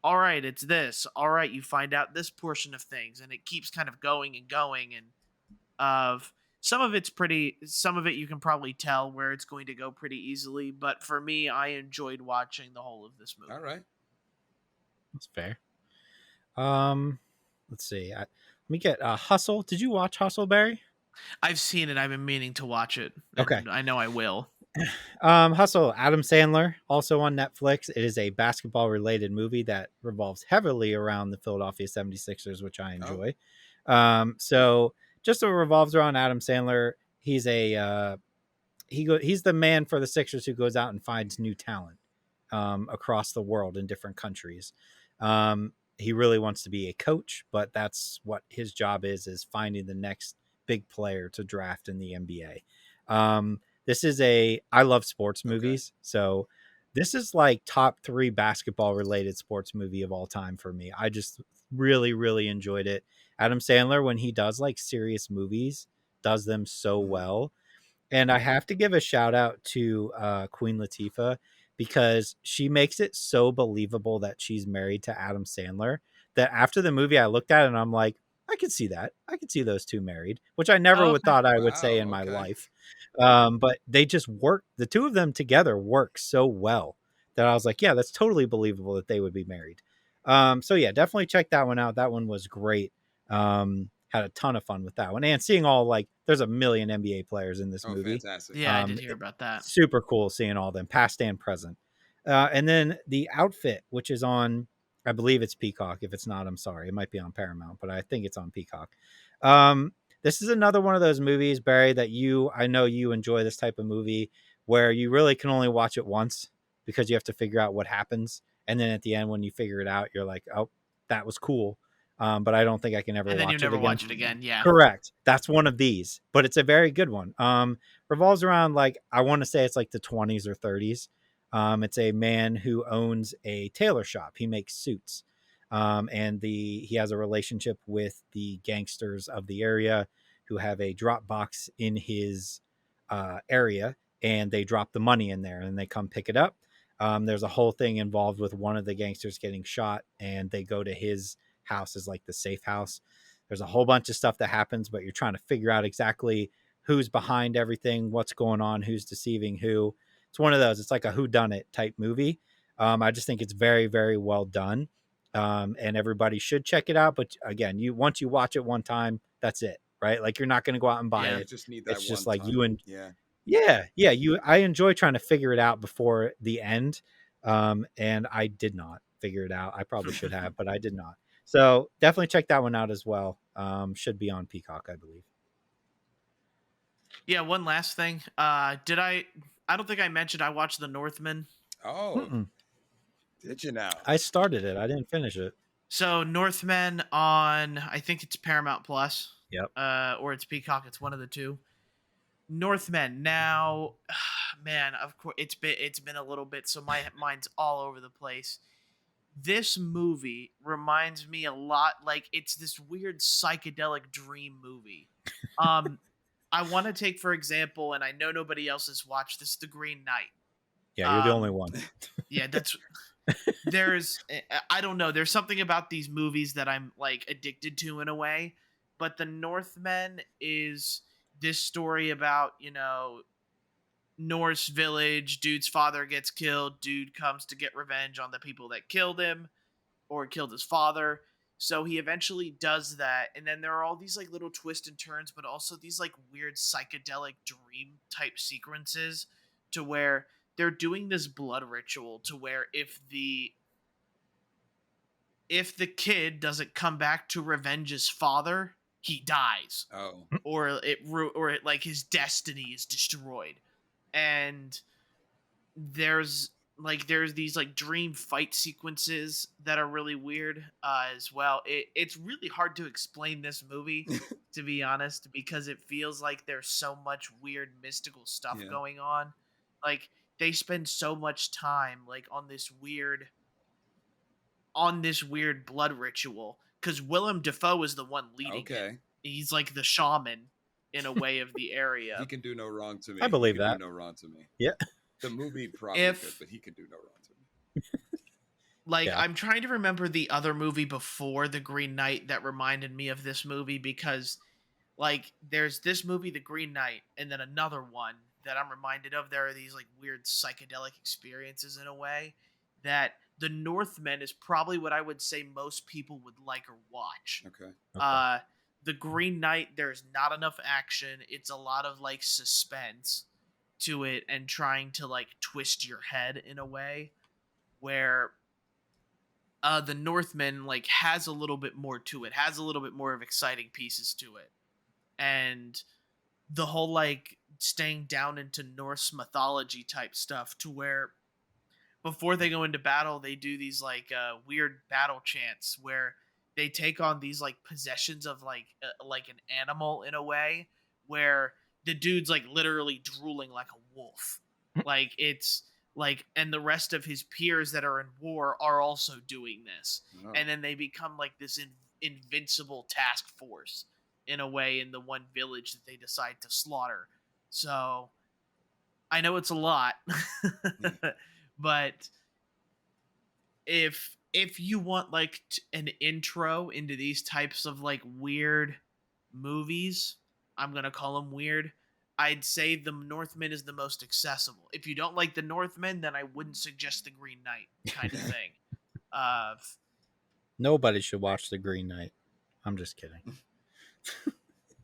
all right, it's this. All right, you find out this portion of things, and it keeps kind of going and going. And of some of it's pretty, some of it you can probably tell where it's going to go pretty easily. But for me, I enjoyed watching the whole of this movie. All right. That's fair. Let's see. Let me get Hustle. Did you watch Hustle, Barry? I've seen it. I've been meaning to watch it, Okay. and I know I will. Hustle, Adam Sandler, also on Netflix. It is a basketball related movie that revolves heavily around the Philadelphia 76ers, which I enjoy. So just revolves around Adam Sandler. He's he's the man for the Sixers who goes out and finds new talent across the world in different countries. He really wants to be a coach, but that's what his job is finding the next big player to draft in the NBA. This is I love sports movies. So this is like top 3 basketball related sports movie of all time for me. I just really, really enjoyed it. Adam Sandler, when he does like serious movies, does them so well. And I have to give a shout out to Queen Latifah because she makes it so believable that she's married to Adam Sandler that after the movie I looked at it and I'm like, I could see that. I could see those two married, which I never Oh, would okay. thought I would say in my life. But they just work. The two of them together work so well that I was like, yeah, that's totally believable that they would be married. So yeah, definitely check that one out. That one was great. Had a ton of fun with that one, and seeing all like there's a million NBA players in this movie. Fantastic. Yeah, I did hear about that. Super cool seeing all of them, past and present. And then The Outfit, which is on, I believe it's Peacock. If it's not, I'm sorry. It might be on Paramount, but I think it's on Peacock. This is another one of those movies, Barry, that I know you enjoy this type of movie where you really can only watch it once because you have to figure out what happens. And then at the end, when you figure it out, you're like, oh, that was cool. But I don't think I can ever And then watch you it never again. watch it again. Yeah. Correct. That's one of these, but it's a very good one. Revolves around like, I want to say it's like the 20s or 30s. It's a man who owns a tailor shop. He makes suits. And he has a relationship with the gangsters of the area who have a drop box in his area, and they drop the money in there and they come pick it up. There's a whole thing involved with one of the gangsters getting shot, and they go to his house as like the safe house. There's a whole bunch of stuff that happens, but you're trying to figure out exactly who's behind everything, what's going on, who's deceiving who. It's one of those. It's like a whodunit type movie. I just think it's very, very well done, and everybody should check it out. But again, once you watch it one time, that's it, right? Like you're not going to go out and buy Yeah. You it. just need that It's just one like time. Yeah. yeah. I enjoy trying to figure it out before the end, and I did not figure it out. I probably should have, but I did not. So definitely check that one out as well. Should be on Peacock, I believe. Yeah. One last thing. Did I? I don't think I mentioned I watched The Northman. Oh, did you now? I started it. I didn't finish it. So Northman on, I think it's Paramount Plus. Yep. Or it's Peacock. It's one of the two. Northman. Now, man, of course it's been a little bit, so my mind's all over the place. This movie reminds me a lot, like it's this weird psychedelic dream movie. I want to take for example, and I know nobody else has watched this, The Green Knight. Yeah, you're the only one. Yeah, I don't know, there's something about these movies that I'm like addicted to in a way, but The Northman is this story about, Norse village, dude's father gets killed, dude comes to get revenge on the people that killed him or killed his father. So he eventually does that, and then there are all these like little twists and turns, but also these like weird psychedelic dream type sequences to where they're doing this blood ritual to where if the kid doesn't come back to revenge his father, he dies. Oh. Or like his destiny is destroyed. And there's like there's these like dream fight sequences that are really weird as well. It's really hard to explain this movie, to be honest, because it feels like there's so much weird mystical stuff Yeah. going on. Like they spend so much time like on this weird blood ritual because Willem Dafoe is the one leading it. Okay. He's like the shaman in a way of the He area. can do no wrong to me. I believe he can that. do no wrong to me. Yeah. The movie probably If- could, but he can do no wrong to me. Like Yeah. I'm trying to remember the other movie before The Green Knight that reminded me of this movie because like there's this movie The Green Knight and then another one that I'm reminded of. There are these like weird psychedelic experiences in a way that The Northman is probably what I would say most people would like or watch. Okay. The Green Knight, there's not enough action. It's a lot of like suspense to it and trying to like twist your head in a way where the Northman like has a little bit more to it, has a little bit more of exciting pieces to it. And the whole like staying down into Norse mythology type stuff to where before they go into battle, they do these like weird battle chants where they take on these like possessions of like an animal in a way where the dude's like literally drooling like a wolf. Like it's like and the rest of his peers that are in war are also doing this. Oh. And then they become like this invincible task force in a way in the one village that they decide to slaughter. So I know it's a lot. But if you want like an intro into these types of like weird movies, I'm going to call them weird. I'd say The Northman is the most accessible. If you don't like The Northman, then I wouldn't suggest The Green Knight kind of thing. Nobody should watch The Green Knight. I'm just kidding.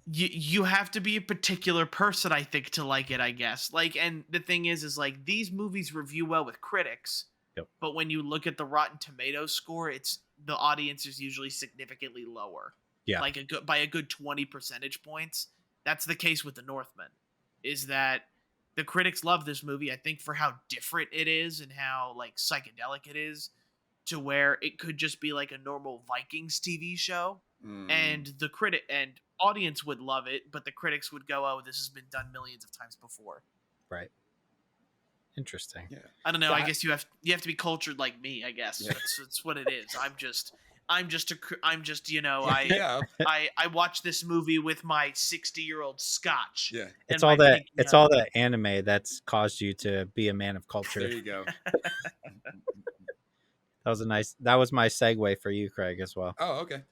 You have to be a particular person, I think, to like it, I guess. Like, and the thing is like these movies review well with critics, Yep. but when you look at the Rotten Tomatoes score, it's the audience is usually significantly lower. Yeah. Like by a good 20 percentage points. That's the case with The Northman. Is that the critics love this movie, I think, for how different it is and how like psychedelic it is, to where it could just be like a normal Vikings TV show. And the critic and audience would love it, but the critics would go, "Oh, this has been done millions of times before." Right. Interesting. Yeah. I don't know. Yeah. I guess you have to be cultured like me. I guess Yeah. that's what it is. I'm just you know Yeah. I watch this movie with my 60-year-old scotch. Yeah. It's and all my that pinky it's up. all that anime that's caused you to be a man of culture. There you go. That was my segue for you, Craig, as well. Oh, okay.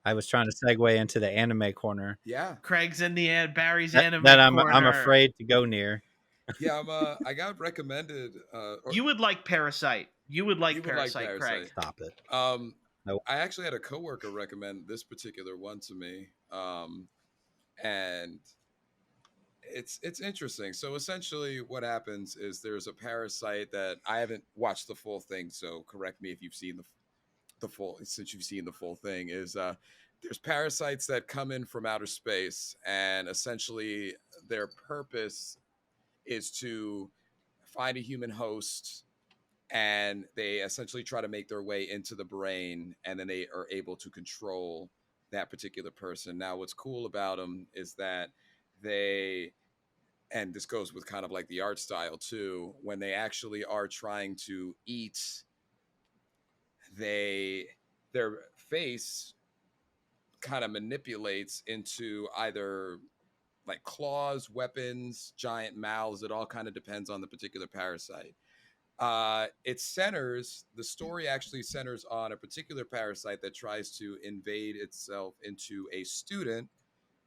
I was trying to segue into the anime corner Yeah. Craig's in the Barry's that, anime that I'm corner. afraid to go near. Yeah, I got recommended You would like Parasite. You would like You would like Parasite, Craig. Parasite. Stop it. I actually had a coworker recommend this particular one to me. And it's interesting. So essentially what happens is there's a parasite that I haven't watched the full thing, so correct me if you've seen the full since you've seen the full thing is there's parasites that come in from outer space, and essentially their purpose is to find a human host, and they essentially try to make their way into the brain, and then they are able to control that particular person. Now, what's cool about them is that and this goes with kind of like the art style too, when they actually are trying to eat, their face kind of manipulates into either like claws, weapons, giant mouths. It all kind of depends on the particular parasite. The story actually centers on a particular parasite that tries to invade itself into a student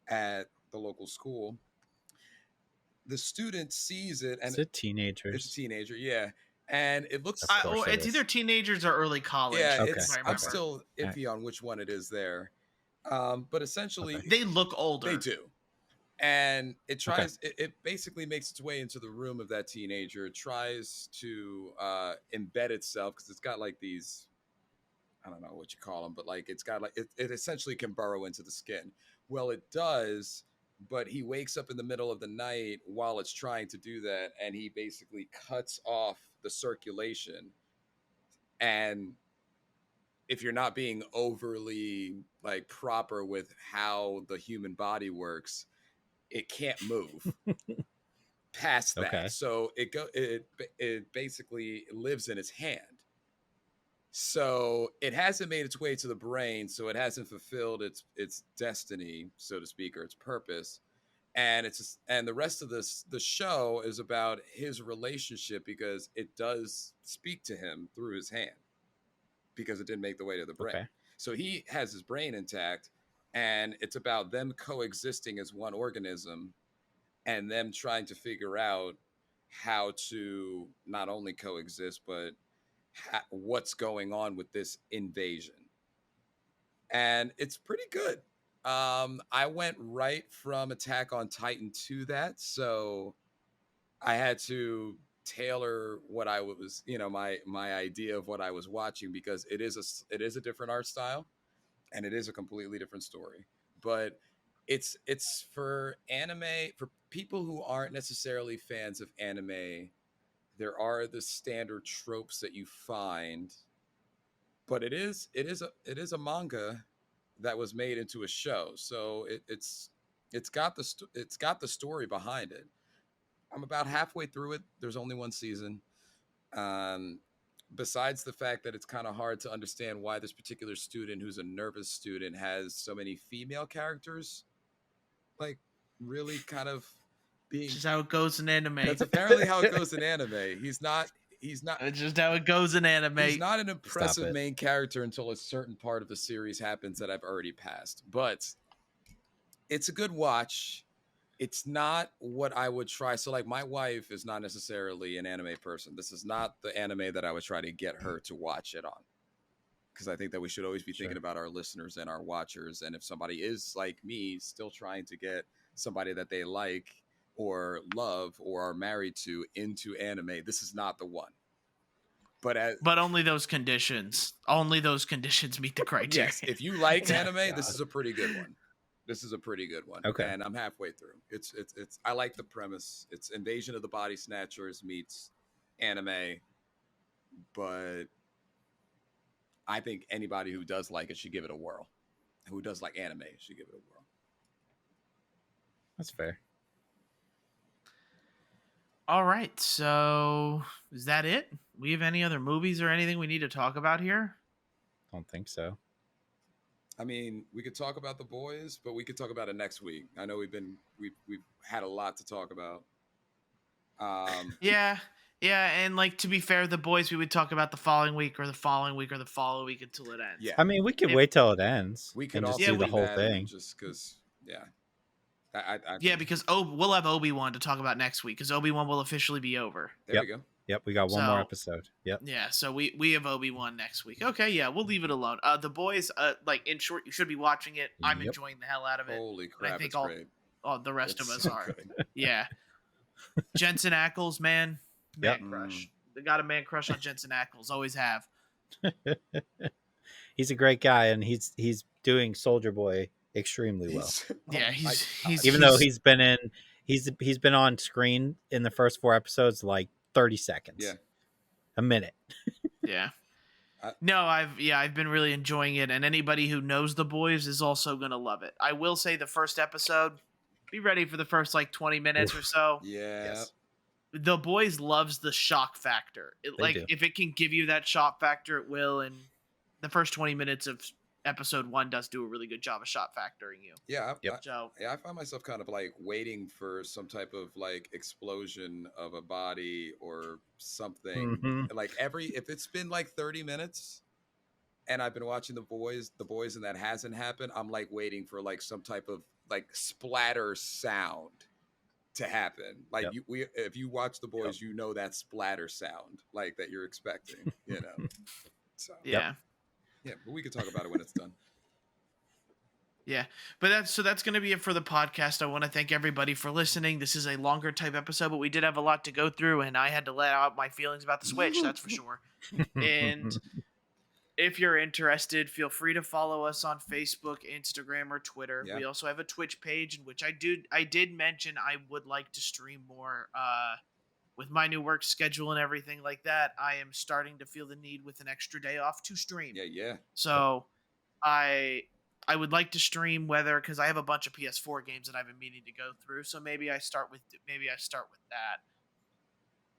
at the local school. The student sees it, and It's a teenager. it's a teenager, yeah. And it looks, Of course it It's is. either teenagers or early college. yeah, Okay. it's. if I I'm remember. still iffy on which one it is there, but essentially, Okay. They look older. they do. And it tries, it basically makes its way into the room of that teenager. It tries to embed itself because it's got like these, I don't know what you call them, but like it's got like, it essentially can burrow into the skin. Well, it does, but he wakes up in the middle of the night while it's trying to do that, and he basically cuts off the circulation. And if you're not being overly like proper with how the human body works, it can't move past that. Okay. So it basically lives in its hand. So it hasn't made its way to the brain, so it hasn't fulfilled its destiny, so to speak, or its purpose. And and the rest of the show is about his relationship, because it does speak to him through his hand, because it didn't make the way to the brain. Okay. So he has his brain intact, and it's about them coexisting as one organism, and them trying to figure out how to not only coexist, but what's going on with this invasion. And it's pretty good. I went right from Attack on Titan to that, so I had to tailor what I was, my idea of what I was watching, because it is a different art style, and it is a completely different story. But it's for anime, for people who aren't necessarily fans of anime. There are the standard tropes that you find, but it is a manga that was made into a show, so it's got the story behind it. I'm about halfway through it. There's only one season. Besides the fact that it's kind of hard to understand why this particular student, who's a nervous student, has so many female characters, like really kind of being. Which is how it goes in anime. That's apparently how it goes in anime. He's not. It's just how it goes in anime. He's not an impressive main character until a certain part of the series happens that I've already passed. But it's a good watch. It's not what I would try. So, like, my wife is not necessarily an anime person. This is not the anime that I would try to get her to watch it on. Because I think that we should always be thinking about our listeners and our watchers. And if somebody is like me, still trying to get somebody that they like or love or are married to into anime, this is not the one. But only those conditions. Only those conditions meet the criteria. Yes, if you like anime, this is a pretty good one. This is a pretty good one. Okay. And I'm halfway through. It's I like the premise. It's Invasion of the Body Snatchers meets anime, but I think anybody who does like it should give it a whirl. Who does like anime should give it a whirl. That's fair. All right, so is that it? We have any other movies or anything we need to talk about here? Don't think so. I mean, we could talk about The Boys, but we could talk about it next week. I know we've had a lot to talk about. Yeah, and like, to be fair, The Boys we would talk about the following week or the following week or the following week until it ends. Yeah. I mean, we could wait till it ends. We could and also just do the do whole that thing. just because, yeah. Because we'll have Obi-Wan to talk about next week, because Obi-Wan will officially be over. There we go. Yep, we got one more episode. Yep. Yeah, so we have Obi-Wan next week. Okay, yeah, we'll leave it alone. The Boys, like, in short, you should be watching it. I'm Yep. enjoying the hell out of it. Holy crap, I think it's great. all the rest of us so are. good. Yeah. Jensen Ackles, man Yep. crush. They got a man crush on Jensen Ackles. Always have. He's a great guy, and he's doing Soldier Boy extremely well. Yeah, he's Even though he's been on screen in the first 4 episodes like 30 seconds. Yeah. A minute. Yeah. No, I've been really enjoying it, and anybody who knows The Boys is also gonna love it. I will say the first episode, be ready for the first like 20 minutes or so. Yeah. Yes. The Boys loves the shock factor. They do. If it can give you that shock factor, it will. And the first 20 minutes of episode 1 does do a really good job of shock factoring you. Yeah. So I find myself kind of like waiting for some type of like explosion of a body or something. Mhm. Like if it's been like 30 minutes and I've been watching the boys and that hasn't happened, I'm like waiting for like some type of like splatter sound to happen. Like Yep. if you watch the boys, you know that splatter sound like that you're expecting, you know. So yeah. Yeah, but we can talk about it when it's done. Yeah, but that's going to be it for the podcast. I want to thank everybody for listening. This is a longer type episode, but we did have a lot to go through, and I had to let out my feelings about the Switch, that's for sure. And if you're interested, feel free to follow us on Facebook, Instagram, or Twitter. Yeah. We also have a Twitch page in which I did mention I would like to stream more. With my new work schedule and everything like that, I am starting to feel the need with an extra day off to stream. Yeah. So I would like to stream, whether because I have a bunch of PS4 games that I've been meaning to go through. So maybe I start with that.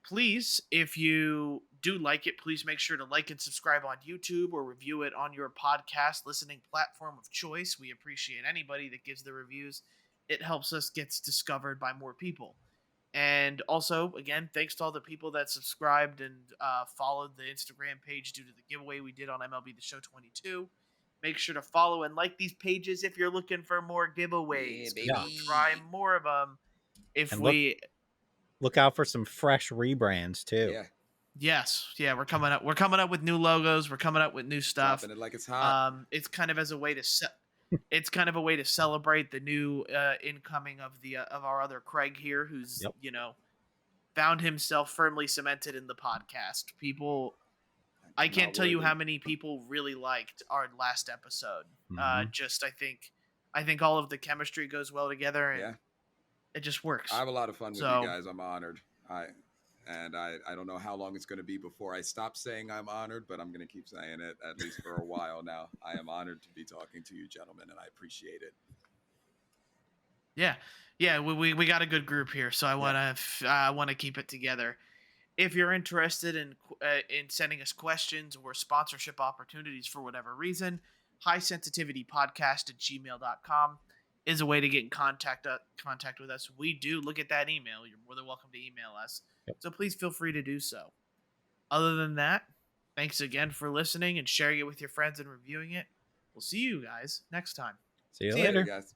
Please, if you do like it, please make sure to like and subscribe on YouTube or review it on your podcast listening platform of choice. We appreciate anybody that gives the reviews. It helps us get discovered by more people. And also, again, thanks to all the people that subscribed and followed the Instagram page due to the giveaway we did on MLB The Show 22. Make sure to follow and like these pages if you're looking for more giveaways. Yeah, We'll try more of them. Look out for some fresh rebrands too. Yeah. Yes, yeah, we're coming up. We're coming up with new logos. We're coming up with new stuff. Dropping it like it's hot. It's kind of as a way to it's kind of a way to celebrate the new incoming of our other Craig here, who's found himself firmly cemented in the podcast. People, I can't tell you how many people really liked our last episode. Mhm. I think all of the chemistry goes well together, and Yeah. it just works. I have a lot of fun with So- you guys. I'm honored. I don't know how long it's going to be before I stop saying I'm honored, but I'm going to keep saying it at least for a while now. I am honored to be talking to you gentlemen, and I appreciate it. Yeah, we got a good group here, so I want to keep it together. If you're interested in sending us questions or sponsorship opportunities for whatever reason, highsensitivitypodcast@gmail.com is a way to get in contact with us. We do look at that email. You're more than welcome to email us. Yep. So please feel free to do so. Other than that, thanks again for listening and sharing it with your friends and reviewing it. We'll see you guys next time. See you See ya. later. Guys.